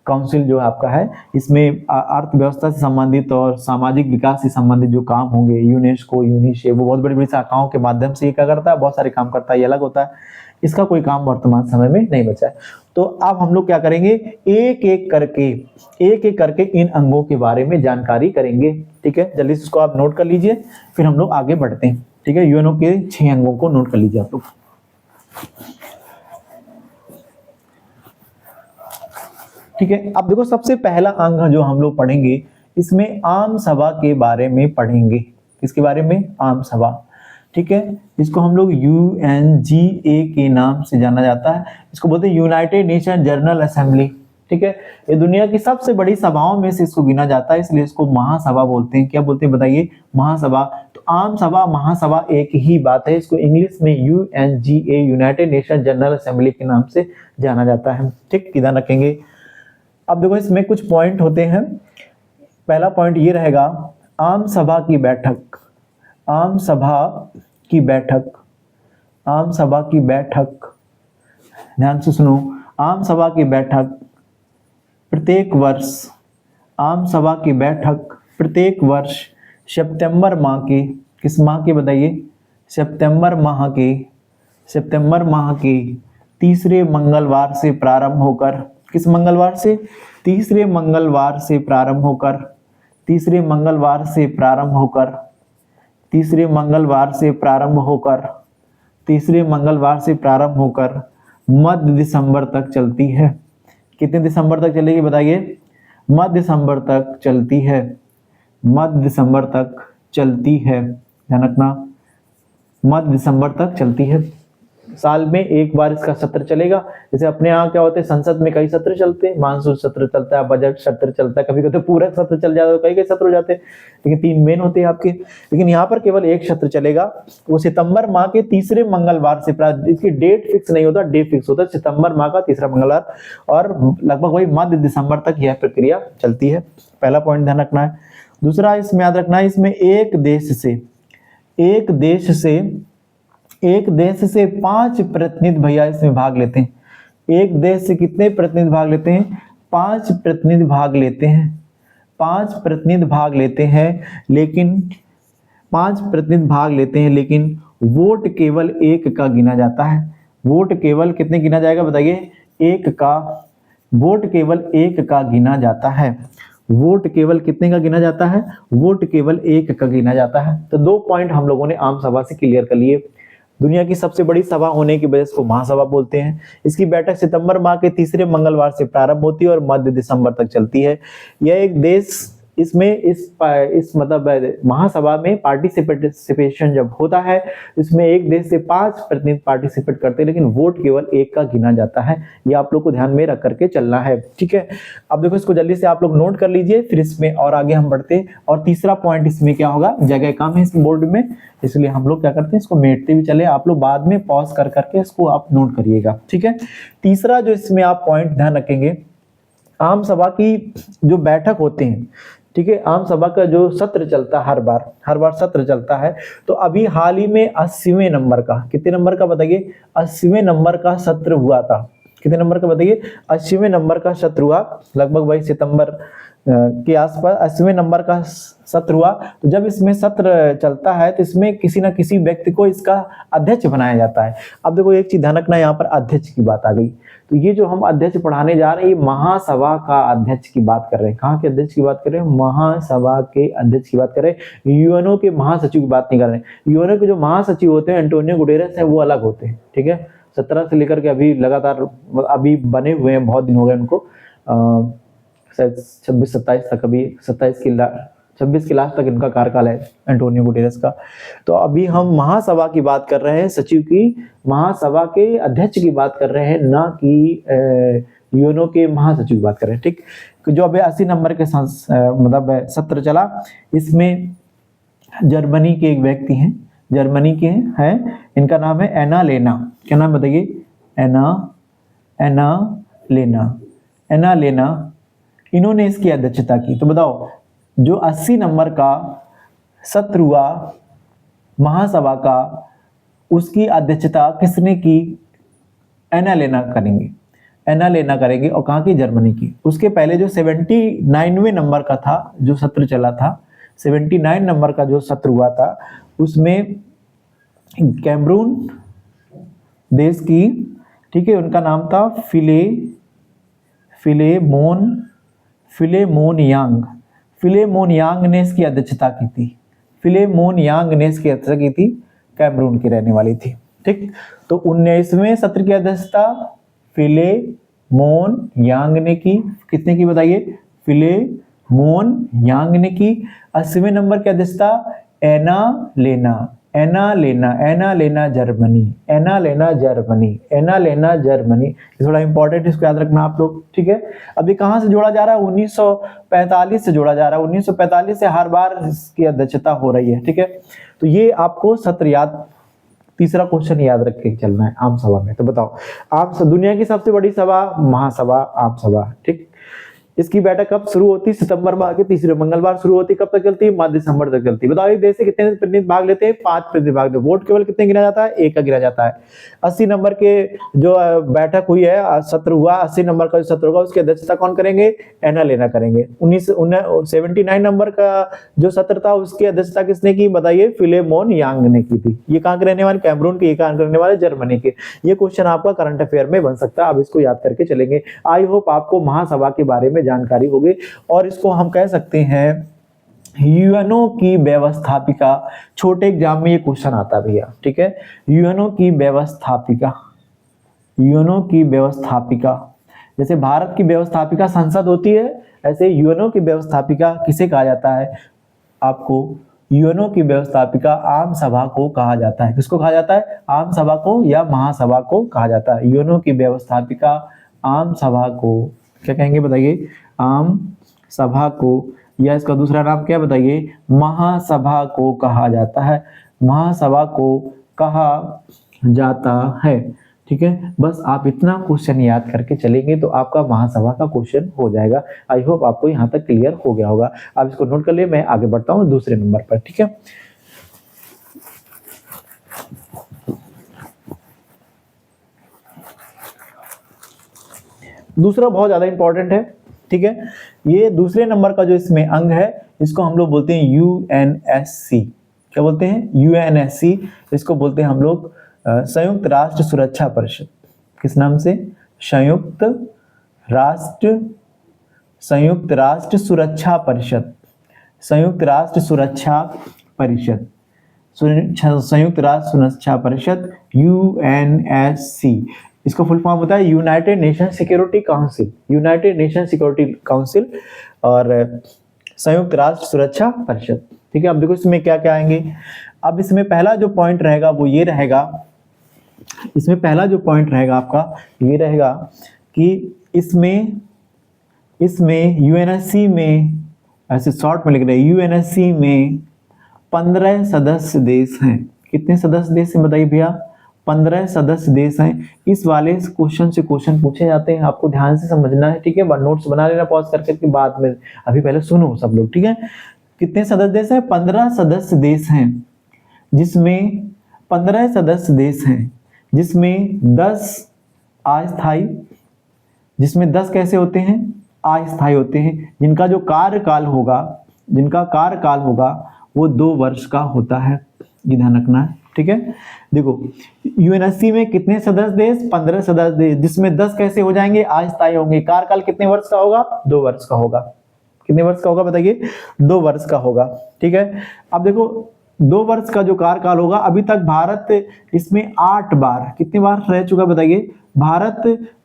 काउंसिल जो आपका है, इसमें अर्थव्यवस्था से संबंधित और सामाजिक विकास से संबंधित जो काम होंगे, यूनेस्को, यूनिसेफ, वो बहुत बड़ी बड़ी शाखाओं के माध्यम से ये क्या करता है, बहुत सारे काम करता है, ये अलग होता है। इसका कोई काम वर्तमान समय में नहीं बचा है। तो अब हम लोग क्या करेंगे, एक एक करके इन अंगों के बारे में जानकारी करेंगे, ठीक है। जल्दी से इसको आप नोट कर लीजिए, फिर हम लोग आगे बढ़ते हैं, ठीक है। यूएनओ के 6 अंगों को नोट कर लीजिए आप लोग, ठीक है। अब देखो सबसे पहला अंग जो हम लोग पढ़ेंगे, इसमें आम सभा के बारे में पढ़ेंगे। किसके बारे में, आम सभा, ठीक है। इसको हम लोग यूएनजीए के नाम से जाना जाता है। इसको बोलते हैं यूनाइटेड नेशन जनरल असेंबली, ठीक है। ये दुनिया की सबसे बड़ी सभाओं में से इसको गिना जाता है, इसलिए इसको महासभा बोलते हैं। क्या बोलते हैं बताइए, महासभा। तो आम सभा, महासभा एक ही बात है। इसको इंग्लिश में UNGA, United nation general assembly के नाम से जाना जाता है, ठीक, ध्यान रखेंगे। अब देखो इसमें कुछ पॉइंट होते हैं। पहला पॉइंट ये रहेगा, आम सभा की बैठक, आम सभा की बैठक, आम सभा की बैठक, ध्यान से सुनो, आम सभा की बैठक प्रत्येक वर्ष, आम सभा की बैठक प्रत्येक वर्ष सितंबर माह के, किस माह के बताइए, सितंबर माह के तीसरे मंगलवार से प्रारंभ होकर, किस मंगलवार से, तीसरे मंगलवार से प्रारंभ होकर, तीसरे मंगलवार से प्रारंभ होकर, तीसरे मंगलवार से प्रारंभ होकर, तीसरे मंगलवार से प्रारंभ होकर मध्य दिसंबर तक चलती है। कितने दिसंबर तक चलेगी बताइए, मध्य दिसंबर तक चलती है, मध्य दिसंबर तक चलती है, ध्यान रखना, मध्य दिसंबर तक चलती है। साल में एक बार इसका सत्र चलेगा। जैसे अपने यहाँ क्या होते हैं, संसद में कई सत्र चलते हैं, मानसून सत्र चलता है, बजट सत्र चलता है, कभी कभी पूरा सत्र चल जाता है, कई कई सत्र हो जाते हैं, लेकिन 3 मेन होते हैं आपके। लेकिन यहाँ पर केवल एक सत्र चलेगा, वो सितंबर माह के तीसरे मंगलवार से, इसकी डेट फिक्स नहीं होता, डे फिक्स होता है, सितंबर माह का तीसरा मंगलवार, और लगभग वही मध्य दिसंबर तक यह प्रक्रिया चलती है। पहला पॉइंट ध्यान रखना है। दूसरा इसमें याद रखना है, इसमें एक देश से 5 प्रतिनिधि भैया इसमें भाग लेते हैं। एक देश से कितने प्रतिनिधि भाग लेते हैं, 5 प्रतिनिधि भाग लेते हैं, 5 प्रतिनिधि भाग लेते हैं, लेकिन 5 प्रतिनिधि भाग लेते हैं, लेकिन वोट केवल 1 का गिना जाता है। वोट केवल कितने गिना जाएगा बताइए, 1 का, वोट केवल 1 का गिना जाता है। वोट केवल कितने का गिना जाता है, वोट केवल 1 का गिना जाता है। तो 2 पॉइंट हम लोगों ने आम सभा से क्लियर कर लिए। दुनिया की सबसे बड़ी सभा होने की वजह से महासभा बोलते हैं। इसकी बैठक सितंबर माह के तीसरे मंगलवार से प्रारंभ होती है और मध्य दिसंबर तक चलती है। यह एक देश इसमें इस मतलब महासभा में पार्टिसिपेशन जब होता है, इसमें एक देश से 5 प्रतिनिधि पार्टिसिपेट करते हैं, लेकिन वोट केवल एक का गिना जाता है। ये आप लोग को ध्यान में रख करके चलना है, ठीक है। अब देखो इसको जल्दी से आप लोग नोट कर लीजिए, फिर इसमें और आगे हम बढ़ते हैं। और तीसरा पॉइंट इसमें क्या होगा, जगह कम है इस बोर्ड में, इसलिए हम लोग क्या करते हैं, इसको मेटते भी चले। आप लोग बाद में पॉज कर करके इसको आप नोट करिएगा, ठीक है। तीसरा जो इसमें आप पॉइंट ध्यान रखेंगे, आम सभा की जो बैठक होते हैं, ठीक है, आम सभा का जो सत्र चलता है, हर बार सत्र चलता है। तो अभी हाल ही में 80वें नंबर का, कितने नंबर का बताइए, 80वें नंबर का सत्र हुआ था। कितने नंबर का बताइए, 80वें नंबर का सत्र हुआ, लगभग वही सितंबर के आसपास 80वें नंबर का सत्र हुआ। तो जब इसमें सत्र चलता है तो इसमें किसी ना किसी व्यक्ति को इसका अध्यक्ष बनाया जाता है। अब देखो एक चीज ध्यान रखना, यहाँ पर अध्यक्ष की बात आ गई। तो ये जो हम अध्यक्ष पढ़ाने जा रहे हैं, महासभा का अध्यक्ष की बात कर रहे हैं। कहाँ के अध्यक्ष की बात कर रहे हैं, महासभा के अध्यक्ष की बात कर रहे हैं। यूएनओ के महासचिव की बात नहीं कर रहे हैं। यूएनओ के जो महासचिव होते हैं एंटोनियो गुटेरेस है, वो अलग होते हैं, ठीक है। 17 से लेकर के अभी लगातार अभी बने हुए हैं, बहुत दिन हो गए उनको, शायद 26-27 तक, अभी 26 के लास्ट तक इनका कार्यकाल है एंटोनियो गुटेरेस का। तो अभी हम महासभा की बात कर रहे हैं, सचिव की, महासभा के अध्यक्ष की बात कर रहे हैं, ना कि यूएनओ के महासचिव की बात कर रहे हैं, ठीक। जो अभी 80 नंबर के मतलब सत्र चला, इसमें जर्मनी के एक व्यक्ति हैं, जर्मनी के हैं, इनका नाम है एना लेना। क्या नाम बताइए, एना लेना, इन्होंने इसकी अध्यक्षता की। तो बताओ जो 80 नंबर का सत्र हुआ महासभा का, उसकी अध्यक्षता किसने की, एना लेना करेंगे, और कहाँ की, जर्मनी की। उसके पहले जो 79वें नंबर का था जो सत्र चला था, 79 नंबर का जो सत्र हुआ था, उसमें कैमरून देश की, ठीक है, उनका नाम था फिलेमोन यांग ने इसकी अध्यक्षता की थी। फिलेमोन यांग ने इसकी अध्यक्षता की थी, कैमरून की रहने वाली थी, ठीक। तो 19वें सत्र की अध्यक्षता फिलेमोन यांग ने की। कितने की बताइए, फिलेमोन यांग ने की। 80वें नंबर की अध्यक्षता एना लेना जर्मनी। थोड़ा इंपॉर्टेंट, इसको याद रखना आप लोग, ठीक है। अभी कहाँ से जोड़ा जा रहा है, 1945 से जोड़ा जा रहा है। 1945 से हर बार इसकी अध्यक्षता हो रही है, ठीक है। तो ये आपको सत्र याद, तीसरा क्वेश्चन याद रख के चलना है आम सभा में। तो बताओ, दुनिया की सबसे बड़ी सभा महासभा, आम सभा, ठीक। इसकी बैठक कब शुरू होती है, सितंबर माह के तीसरे मंगलवार शुरू होती है। कब तक चलती है, मार्च दिसंबर तक चलती है। बताओ एक देश से कितने प्रतिनिधि भाग लेते हैं, 5 प्रतिनिधि भाग लेते हैं। वोट केवल कितने गिना जाता है, 1 का गिना जाता है। 80 नंबर के जो बैठक हुई है, सत्र हुआ, 80 नंबर का जो सत्र होगा उसकी अध्यक्षता कौन करेंगे, एना लेना करेंगे। 79 नंबर का जो सत्र था उसकी अध्यक्षता किसने की, बताइए, फिलेमोन यांग ने की थी। ये कहाँ के रहने वाले, कैमरून के, ये कहाँ रहने वाले, जर्मनी के। ये क्वेश्चन आपका करंट अफेयर में बन सकता है, आप इसको याद करके चलेंगे। आई होप आपको महासभा के बारे में जानकारी होगी, और इसको हम कह सकते हैं यूएनओ की व्यवस्थापिका। छोटे एग्जाम में ये क्वेश्चन आता है भैया, ठीक है। यूएनओ की व्यवस्थापिका, जैसे भारत की व्यवस्थापिका संसद होती है, ऐसे यूएनओ की व्यवस्थापिका किसे कहा जाता है, आपको यूएनओ की व्यवस्थापिका आम सभा को कहा जाता है। किसको कहा जाता है, आम सभा को या महासभा को कहा जाता है। यूएनओ की व्यवस्थापिका आम सभा को क्या कहेंगे, बताइए, आम सभा को, या इसका दूसरा नाम क्या बताइए, महासभा को कहा जाता है। महासभा को कहा जाता है, ठीक है। बस आप इतना क्वेश्चन याद करके चलेंगे तो आपका महासभा का क्वेश्चन हो जाएगा। आई होप आपको यहाँ तक क्लियर हो गया होगा। आप इसको नोट कर लिए, मैं आगे बढ़ता हूँ दूसरे नंबर पर, ठीक है। दूसरा बहुत ज्यादा इंपॉर्टेंट है, ठीक है। ये दूसरे नंबर का जो इसमें अंग है, इसको हम लोग बोलते हैं यूएनएससी। क्या बोलते हैं, यूएनएससी। इसको बोलते हैं हम लोग संयुक्त राष्ट्र सुरक्षा परिषद। किस नाम से, संयुक्त राष्ट्र सुरक्षा परिषद, संयुक्त राष्ट्र सुरक्षा परिषद, यूएनएससी। इसका फुल फॉर्म होता है यूनाइटेड नेशन सिक्योरिटी काउंसिल, और संयुक्त राष्ट्र सुरक्षा परिषद। ठीक है, अब देखो इसमें क्या क्या आएंगे। अब इसमें पहला जो पॉइंट रहेगा वो ये रहेगा, इसमें पहला जो पॉइंट रहेगा आपका ये रहेगा कि इसमें यूएनएससी में, ऐसे शॉर्ट में लिख रहे हैं, यूएनएससी में 15 सदस्य देश हैं। कितने सदस्य देश हैं बताइए भैया? 15 सदस्य देश हैं। इस वाले क्वेश्चन से क्वेश्चन पूछे जाते हैं, आपको ध्यान से समझना है। ठीक है, नोट्स बना लेना पॉज कर करके बाद में, अभी पहले सुनो सब लोग। ठीक है, कितने सदस्य देश हैं? 15 सदस्य देश हैं, जिसमें 15 सदस्य देश हैं जिसमें 10 अस्थायी, जिसमें 10 कैसे होते हैं? अस्थायी होते हैं, जिनका जो कार्यकाल होगा वो 2 वर्ष का होता है। ये ध्यान रखना है। ठीक है, देखो यूएनएससी में कितने सदस्य देश? 15 सदस्य देश, जिसमें 10 कैसे हो जाएंगे? अस्थायी होंगे। कार्यकाल कितने वर्ष का होगा? 2 वर्ष का होगा। कितने वर्ष का होगा बताइए? 2 वर्ष का होगा। ठीक है, अब देखो 2 वर्ष का जो कार्यकाल होगा, अभी तक भारत इसमें 8 बार, कितनी बार रह चुका बताइए? भारत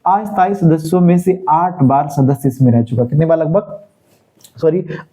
अस्थायी सदस्यों में से 8 बार सदस्य इसमें रह चुका। कितने बार? लगभग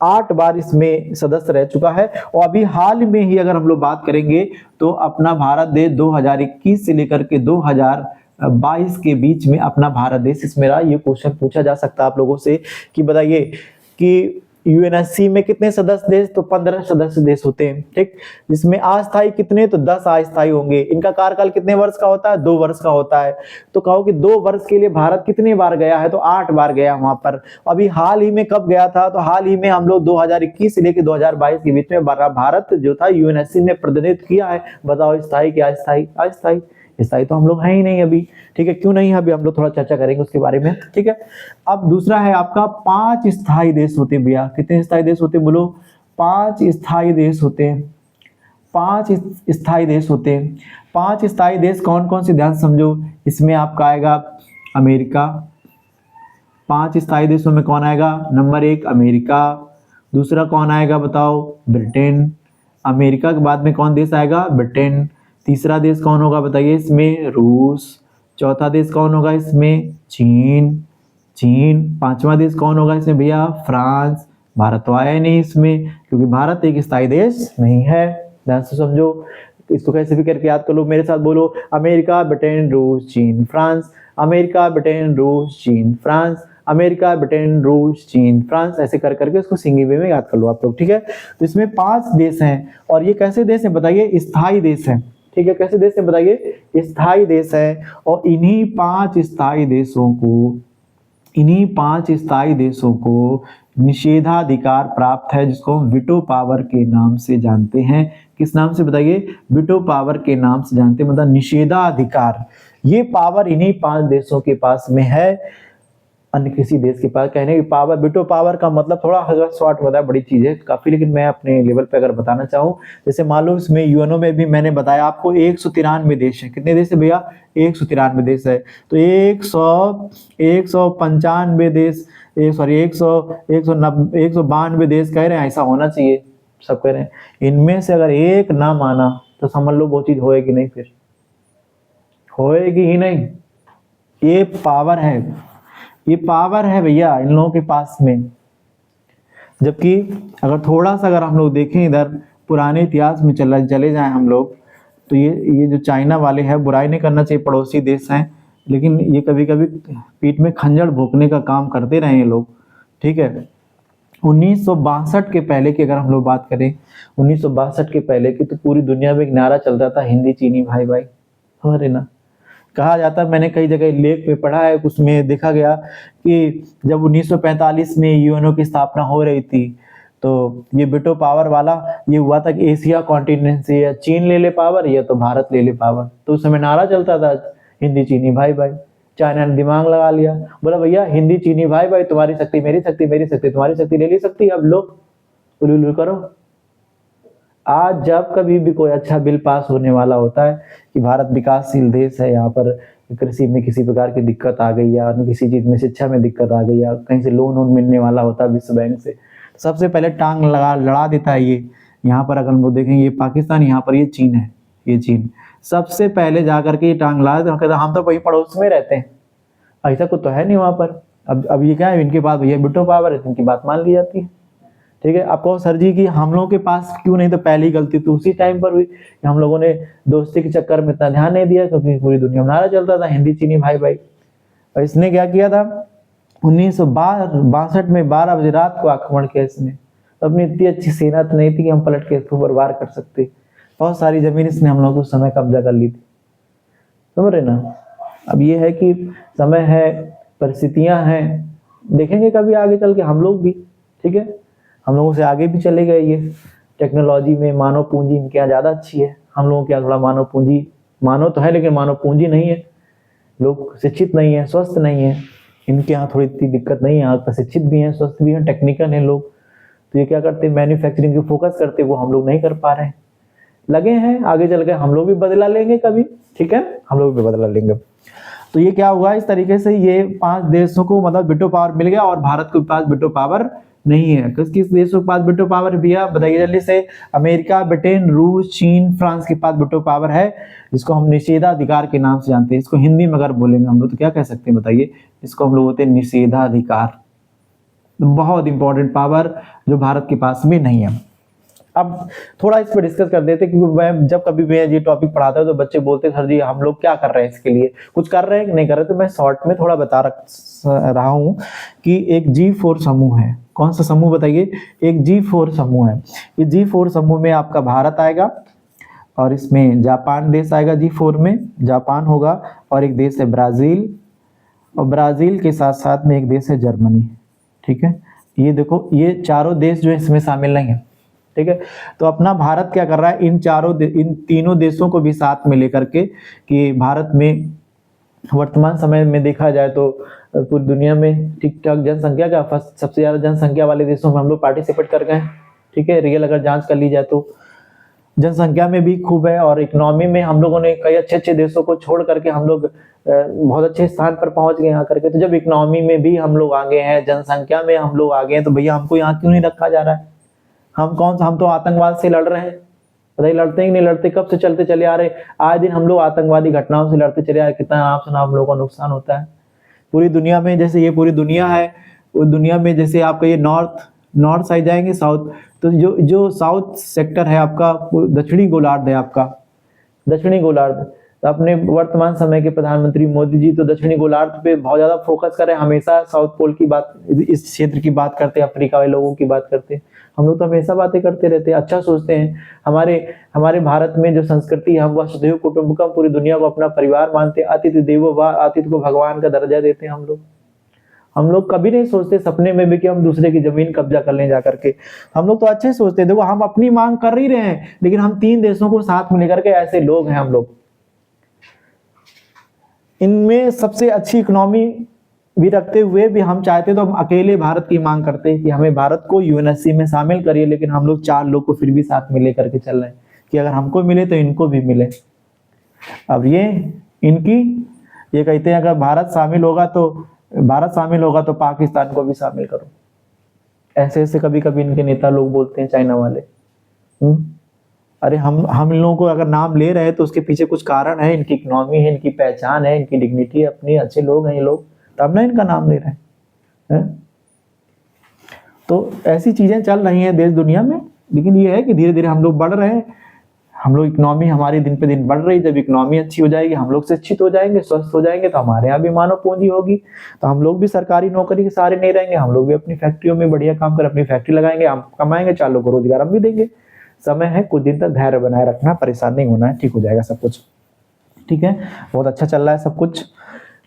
8 बार इसमें सदस्य रह चुका है। और अभी हाल में ही अगर हम लोग बात करेंगे तो अपना भारत देश 2021 से लेकर के 2022 के बीच में अपना भारत देश इसमें रहा। ये क्वेश्चन पूछा जा सकता है आप लोगों से कि बताइए कि यूएनएससी में कितने सदस्य देश? तो 15 सदस्य देश होते हैं। ठीक, जिसमें अस्थायी कितने? तो 10 अस्थायी होंगे। इनका कार्यकाल कितने वर्ष का होता है? 2 वर्ष का होता है। तो कहो कि 2 वर्ष के लिए भारत कितने बार गया है? तो 8 बार गया वहां पर। अभी हाल ही में कब गया था? तो हाल ही में हम लोग 2021 से लेकर 2022 के बीच में भारत जो था यूएनएससी ने प्रतिनिधित्व किया है। बताओ स्थायी क्या अस्थायी? अस्थायी। स्थायी तो हम लोग हैं ही नहीं अभी। ठीक है, क्यों नहीं है अभी? हम लोग थोड़ा चर्चा करेंगे उसके बारे में। ठीक है, अब दूसरा है आपका 5 स्थायी देश होते हैं भैया। कितने स्थायी देश होते हैं बोलो? 5 स्थायी देश होते हैं। 5 स्थायी देश होते हैं। 5 स्थायी देश कौन कौन से? ध्यान समझो। इसमें आपका आएगा अमेरिका। 5 स्थायी देशों में कौन आएगा? Number 1 America. दूसरा कौन आएगा बताओ? ब्रिटेन। अमेरिका के बाद में कौन देश आएगा? ब्रिटेन। तीसरा देश कौन होगा बताइए इसमें? रूस। चौथा देश कौन होगा इसमें? चीन। पांचवा देश कौन होगा इसमें भैया? फ्रांस। भारत तो आया नहीं इसमें, क्योंकि भारत एक स्थायी देश नहीं है। ध्यान से समझो, इसको कैसे भी करके याद कर लो। मेरे साथ बोलो, अमेरिका, ब्रिटेन, रूस, चीन, फ्रांस। अमेरिका, ब्रिटेन, रूस, चीन, फ्रांस। अमेरिका, ब्रिटेन, रूस, चीन, फ्रांस। ऐसे कर करके इसको सिंगल वे में याद कर लो आप लोग। ठीक है, तो इसमें 5 देश हैं। और ये कैसे देश हैं बताइए? स्थायी देश हैं। ठीक है, कैसे देश है बताइए? स्थायी देश है। और इन्हीं 5 स्थायी देशों को निषेधाधिकार प्राप्त है, जिसको हम वीटो पावर के नाम से जानते हैं। किस नाम से बताइए? वीटो पावर के नाम से जानते हैं, मतलब निषेधाधिकार। ये पावर इन्हीं 5 देशों के पास में है, अन्य किसी देश के पास। कहने की पावर, वीटो पावर का मतलब थोड़ा शॉर्ट होता है, बड़ी चीज है काफी, लेकिन मैं अपने लेवल पे अगर बताना चाहूँ, जैसे मान लो इसमें यूएनओ में भी मैंने बताया आपको 193 देश है। कितने देश है भैया? 193 देश है। तो 192 देश, 192 देश कह रहे हैं, ऐसा होना चाहिए, सब कह रहे हैं। इनमें से अगर एक ना माना तो समझ लो वो चीज होएगी नहीं, फिर होएगी ही नहीं। ये पावर है, ये पावर है भैया इन लोगों के पास में। जबकि अगर थोड़ा सा अगर हम लोग देखें इधर पुराने इतिहास में चले जाएं हम लोग, तो ये जो चाइना वाले हैं, बुराई नहीं करना चाहिए, पड़ोसी देश हैं, लेकिन ये कभी कभी पीठ में खंजर भोंकने का काम करते रहे ये लोग। ठीक है, 1962 के पहले की अगर हम लोग बात करें, 1962 के पहले की, तो पूरी दुनिया में एक नारा चलता था, हिंदी चीनी भाई भाई। हमारे ना कहा जाता है, मैंने कई जगह लेख में पढ़ा है, उसमें देखा गया कि जब 1945 में यूएनओ की स्थापना हो रही थी, तो ये वीटो पावर वाला ये हुआ था कि एशिया कॉन्टिनेंट से या चीन ले ले पावर या तो भारत ले ले पावर। तो उस समय नारा चलता था हिंदी चीनी भाई भाई। चाइना ने दिमाग लगा लिया, बोला भैया हिंदी चीनी भाई भाई, तुम्हारी शक्ति मेरी शक्ति, मेरी शक्ति तुम्हारी शक्ति, ले ली शक्ति, अब लो उलूलू करो। आज जब कभी भी कोई अच्छा बिल पास होने वाला होता है कि भारत विकासशील देश है, यहाँ पर कृषि में किसी प्रकार की दिक्कत आ गई या किसी चीज में, शिक्षा में दिक्कत आ गई या कहीं से लोन वोन मिलने वाला होता है विश्व बैंक से, सबसे पहले टांग लड़ा देता है ये। यहाँ पर अगर हम लोग देखें, ये पाकिस्तान, यहाँ पर ये चीन है, ये चीन सबसे पहले जाकर के ये टांग लड़ा देते हैं। हम तो वही पड़ोस में रहते हैं, ऐसा कुछ तो है नहीं वहां पर। अब ये क्या है, इनके पास भैया वीटो पावर है, इनकी बात मान ली जाती है। ठीक है। आप कहो सर जी कि हम लोगों के पास क्यों नहीं, तो पहली गलती तो उसी टाइम पर हुई कि हम लोगों ने दोस्ती के चक्कर में इतना ध्यान नहीं दिया, क्योंकि पूरी दुनिया में नारा चलता था हिंदी चीनी भाई भाई। और इसने क्या किया था, 1962 में 12 बजे रात को आक्रमण किया इसने। तो अपनी इतनी अच्छी सेना तो नहीं थी कि हम पलट के इसको ऊपर वार कर सकते। बहुत सारी जमीन इसने हम लोग उस समय कब्जा कर ली थी, समझ रहे ना। अब ये है कि समय है, परिस्थितियां हैं, देखेंगे कभी आगे चल के हम लोग भी, ठीक है, हम लोगों से आगे भी चले गए। ये टेक्नोलॉजी में मानव पूंजी इनके यहाँ ज़्यादा अच्छी है, हम लोगों के यहाँ थोड़ा मानव पूंजी, मानव तो है लेकिन मानव पूंजी नहीं है, लोग शिक्षित नहीं है, स्वस्थ नहीं है। इनके यहाँ थोड़ी इतनी दिक्कत नहीं है, यहाँ प्रशिक्षित भी हैं, स्वस्थ भी हैं, टेक्निकल हैं लोग। तो ये क्या करते हैं, मैन्युफैक्चरिंग की फोकस करते, वो हम लोग नहीं कर पा रहे हैं। लगे हैं आगे चल के हम लोग भी बदला लेंगे कभी, ठीक है, हम लोग भी बदला लेंगे। तो ये क्या हुआ, इस तरीके से ये 5 देशों को मतलब वेटो पावर मिल गया, और भारत के पास वेटो पावर नहीं है। किस किस देशों के पास वेटो पावर भैया बताइए जल्दी से। अमेरिका, ब्रिटेन, रूस, चीन, फ्रांस के पास वेटो पावर है, जिसको हम निषेधाधिकार के नाम से जानते हैं। इसको हिंदी में अगर बोलेंगे हम लोग तो क्या कह सकते हैं बताइए, इसको हम लोग बोलते हैं निषेधाधिकार। बहुत इंपॉर्टेंट पावर जो भारत के पास में नहीं है। अब थोड़ा इस पर डिस्कस कर देते, क्योंकि मैं जब कभी मैं ये टॉपिक पढ़ाता हूँ तो बच्चे बोलते हैं सर जी हम लोग क्या कर रहे हैं, इसके लिए कुछ कर रहे हैं कि नहीं कर रहे। तो मैं शॉर्ट में थोड़ा बता रहा हूँ कि एक G4 समूह है। कौन सा समूह बताइए, एक G4 समूह है। ये G4 समूह में आपका भारत आएगा, और इसमें जापान देश आएगा। G4 में जापान होगा, और एक देश है ब्राजील, और ब्राजील के साथ साथ में एक देश है जर्मनी, ठीक है। ये देखो ये चारों देश जो इसमें शामिल नहीं है, ठीक है। तो अपना भारत क्या कर रहा है, इन तीनों देशों को भी साथ में लेकर के, कि भारत में वर्तमान समय में देखा जाए तो पूरी दुनिया में ठीक ठाक जनसंख्या का सबसे ज्यादा जनसंख्या वाले देशों में हम लोग पार्टिसिपेट कर गए, ठीक है। रियल अगर जांच कर ली जाए तो जनसंख्या में भी खूब है, और इकोनॉमी में हम लोगों ने कई अच्छे अच्छे देशों को छोड़ करके हम लोग बहुत अच्छे स्थान पर पहुंच गए यहाँ करके। तो जब इकोनॉमी में भी हम लोग आगे हैं, जनसंख्या में हम लोग आगे हैं, तो भैया हमको यहाँ क्यों नहीं रखा जा रहा है। हम तो आतंकवाद से लड़ रहे हैं, बताइए लड़ते ही नहीं लड़ते, कब से चलते चले आ रहे। आए दिन हम लोग आतंकवादी घटनाओं से लड़ते चले आ रहे, कितना आप सुना हम लोगों का नुकसान होता है पूरी दुनिया में। जैसे ये पूरी दुनिया है, वो दुनिया में जैसे आपका ये नॉर्थ साइड जाएंगे, साउथ, तो जो साउथ सेक्टर है आपका, दक्षिणी गोलार्ध है आपका, दक्षिणी गोलार्ध। तो अपने वर्तमान समय के प्रधानमंत्री मोदी जी तो दक्षिणी गोलार्ध पे बहुत ज्यादा फोकस कर रहे हैं, हमेशा साउथ पोल की बात, इस क्षेत्र की बात करते हैं, अफ्रीका वाले लोगों की बात करते हैं। हम लोग तो हमेशा बातें करते रहते हैं, अच्छा सोचते हैं। हमारे भारत में जो संस्कृति है, हम वसुधैव कुटुंबकम, पूरी दुनिया को अपना परिवार मानते हैं, अतिथि देवो भव, अतिथि को भगवान का दर्जा देते हैं हम लोग कभी नहीं सोचते सपने में भी कि हम दूसरे की जमीन कब्जा कर लें जाकर के। हम लोग तो अच्छे सोचते हैं, देखो हम अपनी मांग कर ही रहे हैं, लेकिन हम 3 देशों को साथ में लेकर के, ऐसे लोग हैं हम लोग। इनमें सबसे अच्छी इकोनॉमी भी रखते हुए भी हम चाहते तो हम अकेले भारत की मांग करते कि हमें भारत को यूएनएससी में शामिल करिए, लेकिन हम लोग 4 लोग को फिर भी साथ में लेकर के चल रहे हैं कि अगर हमको मिले तो इनको भी मिले। अब ये कहते हैं अगर भारत शामिल होगा तो पाकिस्तान को भी शामिल करो। ऐसे ऐसे कभी कभी इनके नेता लोग बोलते हैं, चाइना वाले। अरे हम लोगों को अगर नाम ले रहे हैं तो उसके पीछे कुछ कारण है, इनकी इकोनॉमी है, इनकी पहचान है, इनकी डिग्निटी है, अपनी अच्छे लोग हैं ये लोग, तब ना इनका नाम ले रहे हैं। तो ऐसी चीजें चल रही हैं देश दुनिया में, लेकिन ये है कि धीरे धीरे हम लोग बढ़ रहे हैं, हम लोग इकोनॉमी हमारी दिन पे दिन बढ़ रही है। जब इकोनॉमी अच्छी हो जाएगी, हम लोग शिक्षित हो जाएंगे, स्वस्थ हो जाएंगे, तो हमारे यहाँ भी मानव पूंजी होगी, तो हम लोग भी सरकारी नौकरी के सहारे नहीं रहेंगे, हम लोग भी अपनी फैक्ट्रियों में बढ़िया काम कर अपनी फैक्ट्री लगाएंगे, हम कमाएंगे, 4 लोगों को रोजगार हम भी देंगे। समय है, कुछ दिन तक धैर्य बनाए रखना, परेशान नहीं होना है, ठीक हो जाएगा सब कुछ, ठीक है। बहुत अच्छा चल रहा है सब कुछ।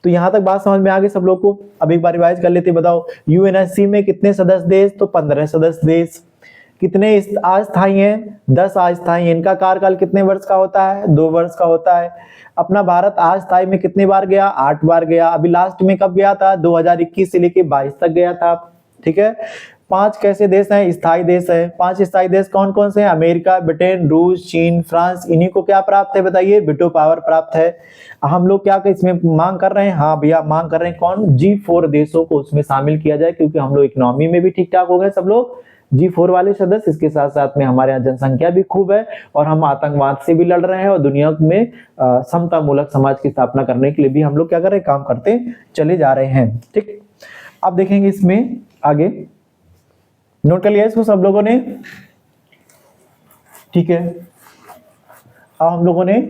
तो यहाँ तक बात समझ में आ गई सब लोग को। अब एक बार रिवाइज कर लेते, बताओ यूएनएससी में कितने सदस्य देश, तो 15 सदस्य देश। कितने अस्थायी हैं, 10 अस्थायी हैं। इनका कार्यकाल कितने वर्ष का होता है, 2 वर्ष का होता है। अपना भारत अस्थायी में कितने बार गया, 8 बार गया। अभी लास्ट में कब गया था, 2021 से लेके 22 तक गया था, ठीक है। 5 कैसे देश हैं, स्थायी देश है। 5 स्थायी देश कौन कौन से हैं, अमेरिका, ब्रिटेन, रूस, चीन, फ्रांस। इन्हीं को क्या प्राप्त है बताइए, वेटो पावर प्राप्त है। हम लोग क्या इसमें मांग कर रहे हैं, हाँ भैया मांग कर रहे हैं कौन, G4 देशों को उसमें शामिल किया जाए, क्योंकि हम लोग इकोनॉमी में भी ठीक ठाक हो गए सब लोग, G4 वाले सदस्य। इसके साथ साथ में हमारे यहाँ जनसंख्या भी खूब है, और हम आतंकवाद से भी लड़ रहे हैं, और दुनिया में समता मूलक समाज की स्थापना करने के लिए भी हम लोग क्या कर रहे हैं, काम करते चले जा रहे हैं, ठीक। अब देखेंगे इसमें आगे नोट कर लिया इसको सब लोगों ने? ठीक है, अब हम लोगों ने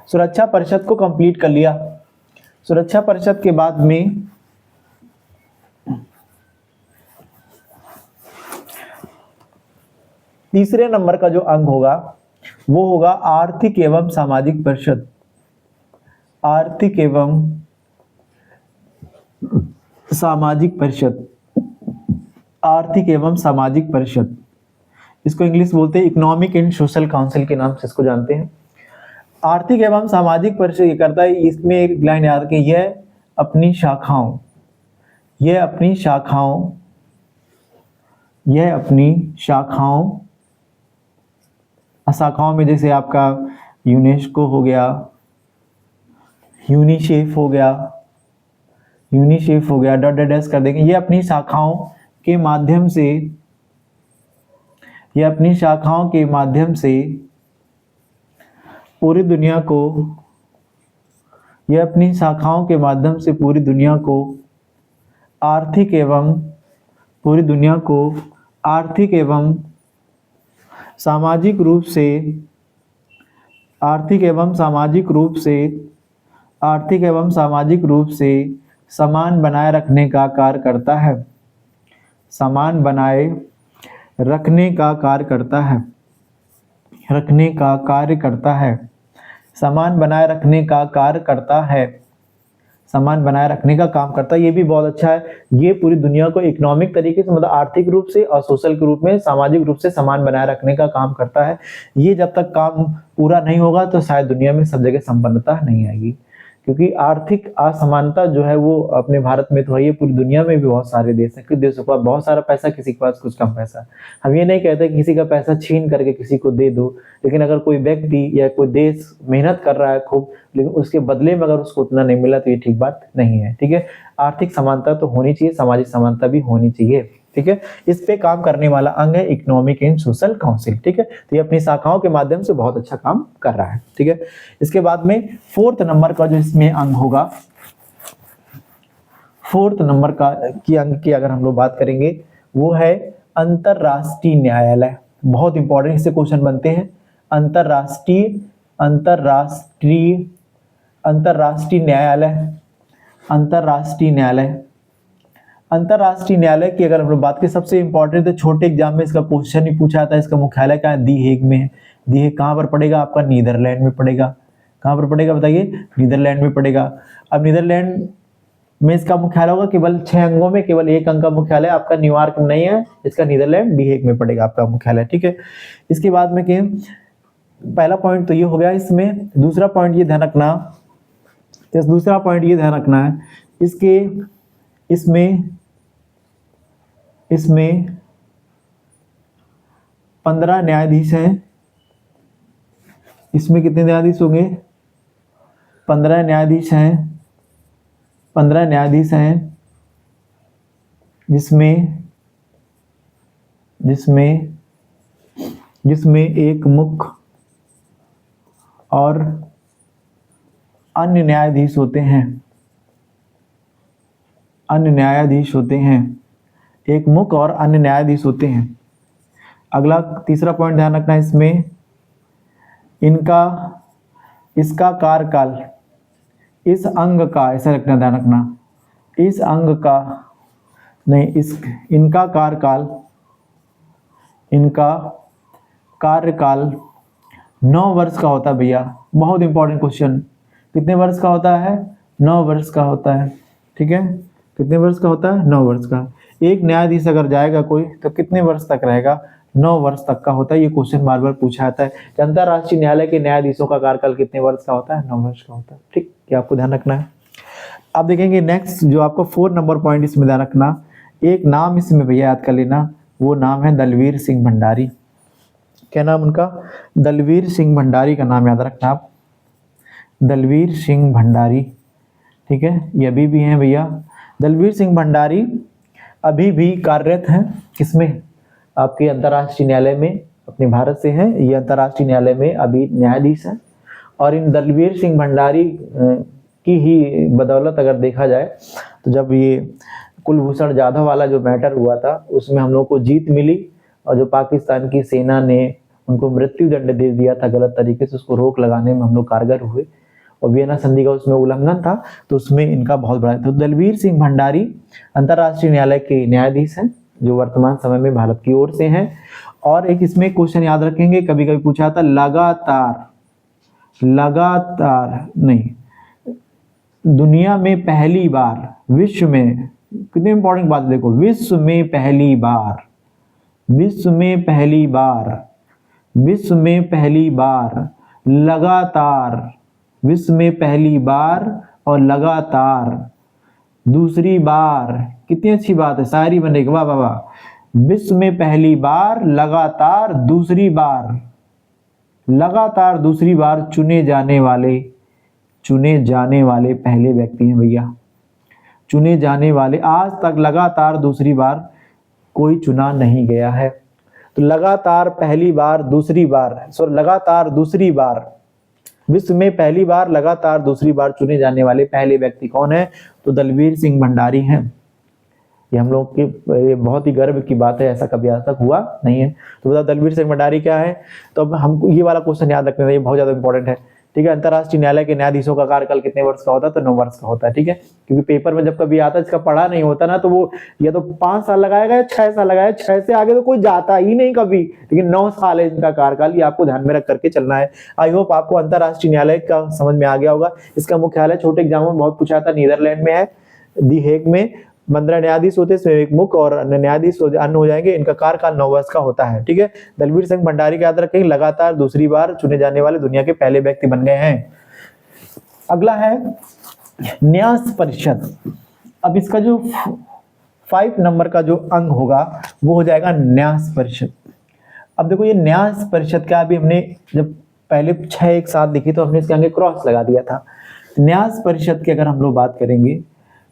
सुरक्षा परिषद को कंप्लीट कर लिया। सुरक्षा परिषद के बाद में तीसरे नंबर का जो अंग होगा वो होगा आर्थिक एवं सामाजिक परिषद। आर्थिक एवं सामाजिक परिषद, आर्थिक एवं सामाजिक परिषद, इसको इंग्लिश बोलते हैं इकोनॉमिक एंड सोशल काउंसिल के नाम से इसको जानते हैं। आर्थिक एवं सामाजिक परिषद ये करता है, इसमें एक लाइन याद रखें, यह अपनी शाखाओं, यह अपनी शाखाओं, यह अपनी शाखाओं, शाखाओं में जैसे आपका यूनेस्को हो गया, यूनिसेफ हो गया, यूनिसेफ हो गया, डॉट डॉट कर देंगे। ये अपनी शाखाओं के माध्यम से, ये अपनी शाखाओं के माध्यम से पूरी दुनिया को, ये अपनी शाखाओं के माध्यम से पूरी दुनिया को आर्थिक एवं, पूरी दुनिया को आर्थिक एवं सामाजिक रूप से, आर्थिक एवं सामाजिक रूप से, आर्थिक एवं सामाजिक रूप से समान बनाए रखने का कार्य करता है। समान बनाए रखने का कार्य करता है, रखने का कार्य करता है, समान बनाए रखने का कार्य करता है, समान बनाए रखने का काम करता है। ये भी बहुत अच्छा है। ये पूरी दुनिया को इकोनॉमिक तरीके से, मतलब आर्थिक रूप से और सोशल के रूप में, सामाजिक रूप से समान बनाए रखने का काम करता है। ये जब तक काम पूरा नहीं होगा तो शायद दुनिया में सब जगह संपन्नता नहीं आएगी, क्योंकि आर्थिक असमानता जो है वो अपने भारत में तो है, ये पूरी दुनिया में भी बहुत सारे देश हैं। कुछ देशों के पास बहुत सारा पैसा, किसी के पास कुछ कम पैसा। हम ये नहीं कहते कि किसी का पैसा छीन करके किसी को दे दो, लेकिन अगर कोई व्यक्ति या कोई देश मेहनत कर रहा है खूब, लेकिन उसके बदले में अगर उसको उतना नहीं मिला तो ये ठीक बात नहीं है। ठीक है, आर्थिक समानता तो होनी चाहिए, सामाजिक समानता भी होनी चाहिए। ठीक है, इस पे काम करने वाला अंग है इकोनॉमिक एंड सोशल काउंसिल। ठीक है, तो ये अपनी शाखाओं के माध्यम से बहुत अच्छा काम कर रहा है। ठीक है, इसके बाद में फोर्थ नंबर का जो इसमें अंग होगा, फोर्थ नंबर का की अंग की अगर हम लोग बात करेंगे वो है अंतरराष्ट्रीय न्यायालय। बहुत इंपॉर्टेंट इससे क्वेश्चन बनते हैं। अंतरराष्ट्रीय, अंतरराष्ट्रीय, अंतरराष्ट्रीय न्यायालय, अंतरराष्ट्रीय न्यायालय। अंतरराष्ट्रीय न्यायालय की अगर हम लोग बात करें, सबसे इंपॉर्टेंट तो छोटे एग्जाम में इसका क्वेश्चन ही पूछा था। इसका मुख्यालय कहाँ है? दी हेग में है। दी हेग कहाँ पर पड़ेगा? आपका नीदरलैंड में पड़ेगा। कहाँ पर पड़ेगा बताइए? नीदरलैंड में पड़ेगा। अब नीदरलैंड में इसका मुख्यालय होगा, केवल 6 अंगों में केवल एक अंग का मुख्यालय आपका न्यूयॉर्क में नहीं है, इसका नीदरलैंड दी हेग में पड़ेगा आपका मुख्यालय। ठीक है, इसके बाद में क्या, पहला पॉइंट तो ये हो गया इसमें। दूसरा पॉइंट ये ध्यान रखना, दूसरा पॉइंट ये ध्यान रखना है, इसके इसमें इसमें 15 न्यायाधीश हैं। इसमें कितने न्यायाधीश होंगे? 15 न्यायाधीश हैं, 15 न्यायाधीश हैं, जिसमें जिसमें जिसमें एक मुख्य और अन्य न्यायाधीश होते हैं, अन्य न्यायाधीश होते हैं, एक मुख्य और अन्य न्यायाधीश होते हैं। अगला तीसरा पॉइंट ध्यान रखना, इसमें इनका, इसका कार्यकाल, इस अंग का, ऐसा रखना, ध्यान रखना, इस अंग का नहीं, इस इनका कार्यकाल, इनका कार्यकाल 9 वर्ष का होता है भैया। बहुत इंपॉर्टेंट क्वेश्चन। कितने वर्ष का होता है? 9 वर्ष का होता है। ठीक है, कितने वर्ष का होता है? 9 वर्ष का। एक न्यायाधीश अगर जाएगा कोई तो कितने वर्ष तक रहेगा? 9 वर्ष तक का होता है। ये क्वेश्चन बार बार पूछा जाता है। अंतरराष्ट्रीय न्यायालय के न्यायाधीशों का कार्यकाल कितने वर्ष का होता है? 9 वर्ष का होता है। ठीक, ये आपको ध्यान रखना है। अब देखेंगे नेक्स्ट जो आपको 4 नंबर पॉइंट इसमें ध्यान रखना, एक नाम इसमें भैया याद कर लेना, वो नाम है दलवीर सिंह भंडारी। क्या नाम उनका? दलवीर सिंह भंडारी का नाम याद रखना आप, दलवीर सिंह भंडारी। ठीक है, ये अभी भी हैं भैया। दलवीर सिंह भंडारी अभी भी कार्यरत हैं। किसमें? आपके अंतर्राष्ट्रीय न्यायालय में, अपने भारत से हैं। ये अंतर्राष्ट्रीय न्यायालय में अभी न्यायाधीश हैं। और इन दलवीर सिंह भंडारी की ही बदौलत अगर देखा जाए तो जब ये कुलभूषण जाधव वाला जो मैटर हुआ था उसमें हम लोग को जीत मिली, और जो पाकिस्तान की सेना ने उनको मृत्यु दंड दे दिया था गलत तरीके से, उसको रोक लगाने में हम लोग कारगर हुए, और वियना संधि का उसमें उल्लंघन था, तो उसमें इनका बहुत बड़ा। तो दलवीर सिंह भंडारी अंतर्राष्ट्रीय न्यायालय के न्यायाधीश हैं जो वर्तमान समय में भारत की ओर से हैं। और एक इसमें क्वेश्चन याद रखेंगे, कभी कभी पूछा था, लगातार नहीं, दुनिया में पहली बार, विश्व में, कितनी इंपॉर्टेंट बात देखो, विश्व में पहली बार, विश्व में पहली बार, विश्व में पहली बार लगातार, विश्व में पहली बार और लगातार दूसरी बार, कितनी अच्छी बात है, शायरी बनेगी, वाह वाह वाह। विश्व में पहली बार लगातार दूसरी बार, लगातार दूसरी बार चुने जाने वाले पहले व्यक्ति हैं भैया, चुने जाने वाले, आज तक लगातार दूसरी बार कोई चुना नहीं गया है। तो लगातार पहली बार दूसरी बार, लगातार दूसरी बार, विश्व में पहली बार लगातार दूसरी बार चुने जाने वाले पहले व्यक्ति कौन है? तो दलवीर सिंह भंडारी हैं। ये हम लोग की ये बहुत ही गर्व की बात है, ऐसा कभी आज तक हुआ नहीं है। तो बताओ दलवीर सिंह भंडारी क्या है? तो अब हमको ये वाला क्वेश्चन याद रखना है, ये बहुत ज्यादा इंपॉर्टेंट है, ठीक है। अंतर्राष्ट्रीय न्यायालय के न्यायाधीशों का कार्यकाल कितने वर्ष का होता है? तो 9 वर्ष का होता है, ठीक है। क्योंकि पेपर में जब कभी आता है, इसका पढ़ा नहीं होता ना, तो वो या तो 5 साल लगाएगा या 6 साल लगाएगा, 6 से आगे तो कोई जाता ही नहीं कभी, लेकिन 9 साल है इनका कार्यकाल, ये आपको ध्यान में रख करके चलना है। आई होप आपको अंतर्राष्ट्रीय न्यायालय का समझ में आ गया होगा। इसका मुख्यालय छोटे एग्जाम में बहुत पूछा था, नीदरलैंड में है, दी हेग में। 15 न्यायाधीश होते हैं, एक मुख्य और अन्य न्यायाधीश अन्य हो जाएंगे। इनका कार्यकाल 9 वर्ष का होता है, ठीक है। दलवीर सिंह भंडारी का याद रखेंगे, लगातार दूसरी बार चुने जाने वाले दुनिया के पहले व्यक्ति बन गए हैं। अगला है न्यास परिषद। अब इसका जो 5 नंबर का जो अंग होगा वो हो जाएगा न्यास परिषद। अब देखो ये न्यास परिषद का अभी हमने जब पहले 6 एक साथ लिखी तो हमने इसके आगे क्रॉस लगा दिया था। न्यास परिषद की अगर हम लोग बात करेंगे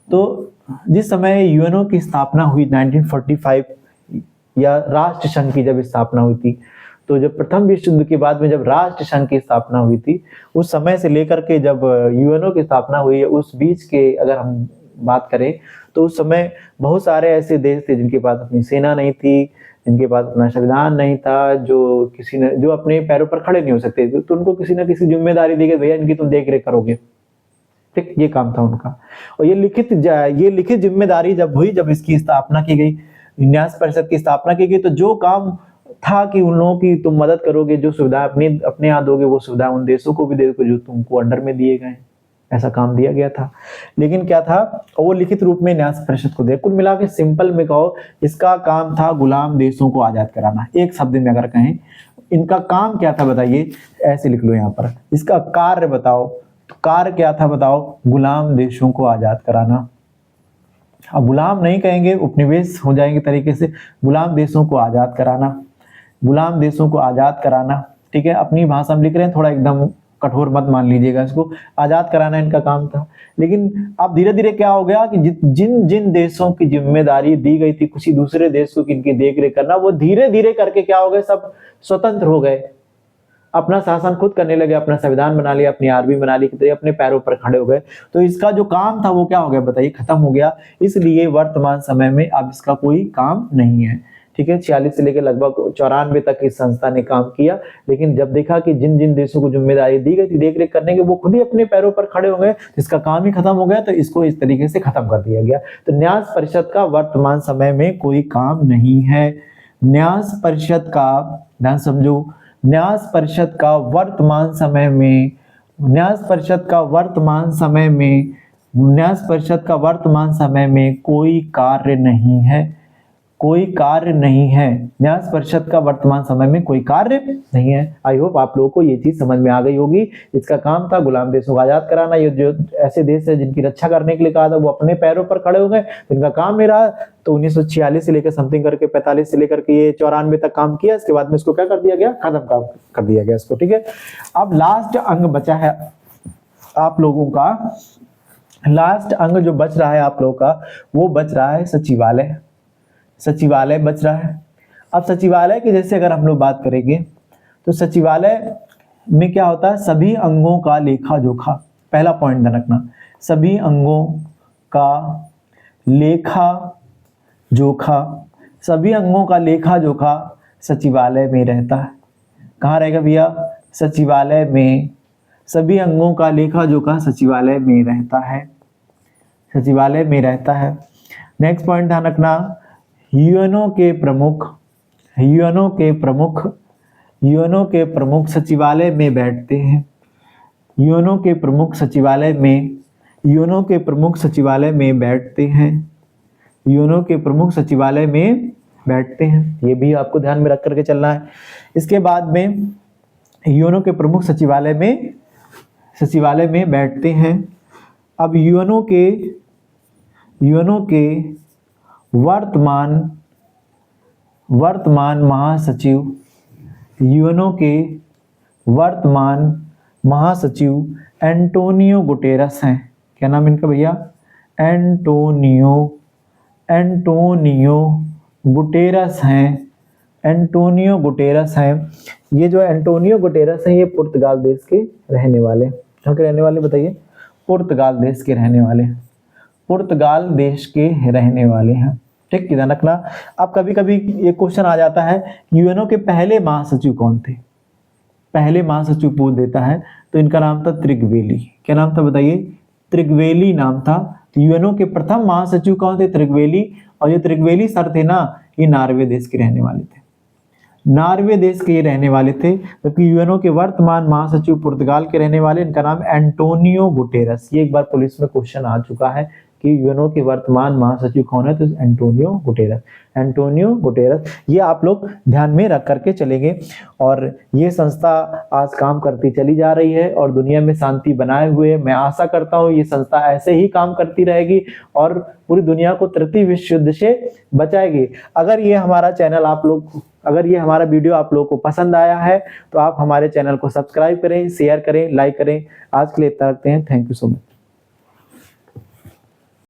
तो जिस समय यूएनओ की स्थापना हुई 1945 या राष्ट्र संघ की जब स्थापना हुई थी, तो जब प्रथम विश्व युद्ध के बाद में जब राष्ट्र संघ की स्थापना हुई थी, उस समय से लेकर के जब यूएनओ की स्थापना हुई है, उस बीच के अगर हम बात करें तो उस समय बहुत सारे ऐसे देश थे जिनके पास अपनी सेना नहीं थी, जिनके पास अपना संविधान नहीं था, जो अपने पैरों पर खड़े नहीं हो सकते, तो उनको किसी न किसी जिम्मेदारी दी गई, भैया इनकी तुम देख रेख करोगे, ठीक, ये काम था उनका। और ये लिखित जिम्मेदारी जब हुई, जब इसकी स्थापना की गई, न्यास परिषद की स्थापना की गई, तो जो काम था कि उन लोगों की तुम मदद करोगे, जो सुविधा अपने यहाँ दोगे, वो सुविधा उन देशों को भी दोगे जो तुमको अंडर में दिए गए, ऐसा काम दिया गया था। लेकिन क्या था, वो लिखित रूप में न्यास परिषद को दे। कुल मिला के सिंपल में कहो, इसका काम था गुलाम देशों को आजाद कराना। एक शब्द में अगर कहें इनका काम क्या था बताइए, ऐसे लिख लो यहाँ पर, इसका कार्य बताओ, तो कार्य क्या था बताओ, गुलाम देशों को आजाद कराना। अब गुलाम नहीं कहेंगे, उपनिवेश हो जाएंगे तरीके से, गुलाम देशों को आजाद कराना, गुलाम देशों को आजाद कराना, ठीक है। अपनी भाषा में लिख रहे हैं, थोड़ा एकदम कठोर मत मान लीजिएगा इसको, आजाद कराना इनका काम था। लेकिन अब धीरे धीरे क्या हो गया कि जिन जिन देशों की जिम्मेदारी दी गई थी किसी दूसरे देश को इनकी देख रेख करना, वो धीरे धीरे करके क्या हो गए, सब स्वतंत्र हो गए, अपना शासन खुद करने लगे, अपना संविधान बना लिया, अपनी आर्मी बना ली, अपने पैरों पर खड़े हो गए। तो इसका जो काम था वो क्या हो गया बताइए, खत्म हो गया। इसलिए वर्तमान समय में अब इसका कोई काम नहीं है, ठीक है। 46 से लेकर लगभग 94 तक इस संस्था ने काम किया, लेकिन जब देखा कि जिन जिन देशों को जिम्मेदारी दी गई थी देख रेख करने की, वो खुद ही अपने पैरों पर खड़े हो गए, इसका काम ही खत्म हो गया, तो इसको इस तरीके से खत्म कर दिया गया। तो न्यास परिषद का वर्तमान समय में कोई काम नहीं है। न्यास परिषद का ध्यान समझो, न्यास परिषद का वर्तमान समय में, न्यास परिषद का वर्तमान समय में, न्यास परिषद का वर्तमान समय में कोई कार्य नहीं है, कोई कार्य नहीं है। न्यास परिषद का वर्तमान समय में कोई कार्य नहीं है। आई होप आप लोगों को ये चीज समझ में आ गई होगी। इसका काम था गुलाम देशों को आजाद कराना। ये जो ऐसे देश है जिनकी रक्षा करने के लिए कहा था वो अपने पैरों पर खड़े हो गए, इनका काम नहीं रहा, तो 1946 से लेकर समथिंग करके 45 से लेकर के ये 94 तक काम किया। इसके बाद में इसको क्या कर दिया गया, खत्म काम कर दिया गया इसको, ठीक है। अब लास्ट अंग बचा है आप लोगों का, लास्ट अंग जो बच रहा है आप लोगों का, वो बच रहा है सचिवालय। सचिवालय बच रहा है। अब सचिवालय की जैसे अगर हम लोग बात करेंगे तो सचिवालय में क्या होता है, सभी अंगों का लेखा जोखा, पहला पॉइंट ध्यान रखना, सभी अंगों का लेखा जोखा, सभी अंगों का लेखा जोखा सचिवालय में रहता है। कहाँ रहेगा भैया? सचिवालय में। सभी अंगों का लेखा जोखा सचिवालय में रहता है, सचिवालय में रहता है। नेक्स्ट पॉइंट ध्यान रखना, यूएनओ के प्रमुख, यूएनओ के प्रमुख, यूएनओ के प्रमुख सचिवालय में बैठते हैं। यूएनओ के प्रमुख सचिवालय में, यूएनओ के प्रमुख सचिवालय में बैठते हैं। यूएनओ के प्रमुख सचिवालय में बैठते हैं, ये भी आपको ध्यान में रख करके चलना है। इसके बाद में यूएनओ के प्रमुख सचिवालय में बैठते हैं। अब यूएनओ के वर्तमान महासचिव, यूएनओ के वर्तमान महासचिव एंटोनियो गुटेरस हैं। क्या नाम इनका भैया? एंटोनियो गुटेरस हैं, एंटोनियो गुटेरस हैं। ये जो एंटोनियो गुटेरस हैं ये पुर्तगाल देश के रहने वाले, कहाँ के रहने वाले बताइए? पुर्तगाल देश के रहने वाले, पुर्तगाल देश के रहने वाले हैं। ठीक, ध्यान रखना। अब कभी कभी ये क्वेश्चन आ जाता है यूएनओ के पहले महासचिव कौन थे? पहले महासचिव पूछ देता है, तो इनका नाम था त्रिगवेली। क्या नाम था बताइए? त्रिगवेली नाम था। यूएनओ के प्रथम महासचिव कौन थे? त्रिगवेली। और ये त्रिगवेली सर थे ना, ये नॉर्वे देश के रहने वाले थे, नॉर्वे देश के ये रहने वाले थे। जबकि यूएनओ के वर्तमान महासचिव पुर्तगाल के रहने वाले, इनका नाम एंटोनियो गुटेरस। ये एक बार पुलिस में क्वेश्चन आ चुका है कि यूएनओ के वर्तमान महासचिव कौन है, तो एंटोनियो गुटेरस, एंटोनियो गुटेरस। ये आप लोग ध्यान में रख करके चलेंगे। और ये संस्था आज काम करती चली जा रही है और दुनिया में शांति बनाए हुए। मैं आशा करता हूँ ये संस्था ऐसे ही काम करती रहेगी और पूरी दुनिया को तृतीय विश्व युद्ध से बचाएगी। अगर ये हमारा चैनल आप लोग, अगर ये हमारा वीडियो आप लोगों को पसंद आया है तो आप हमारे चैनल को सब्सक्राइब करें, शेयर करें, लाइक करें। आज के लिए इतना रखते हैं। Thank you so much.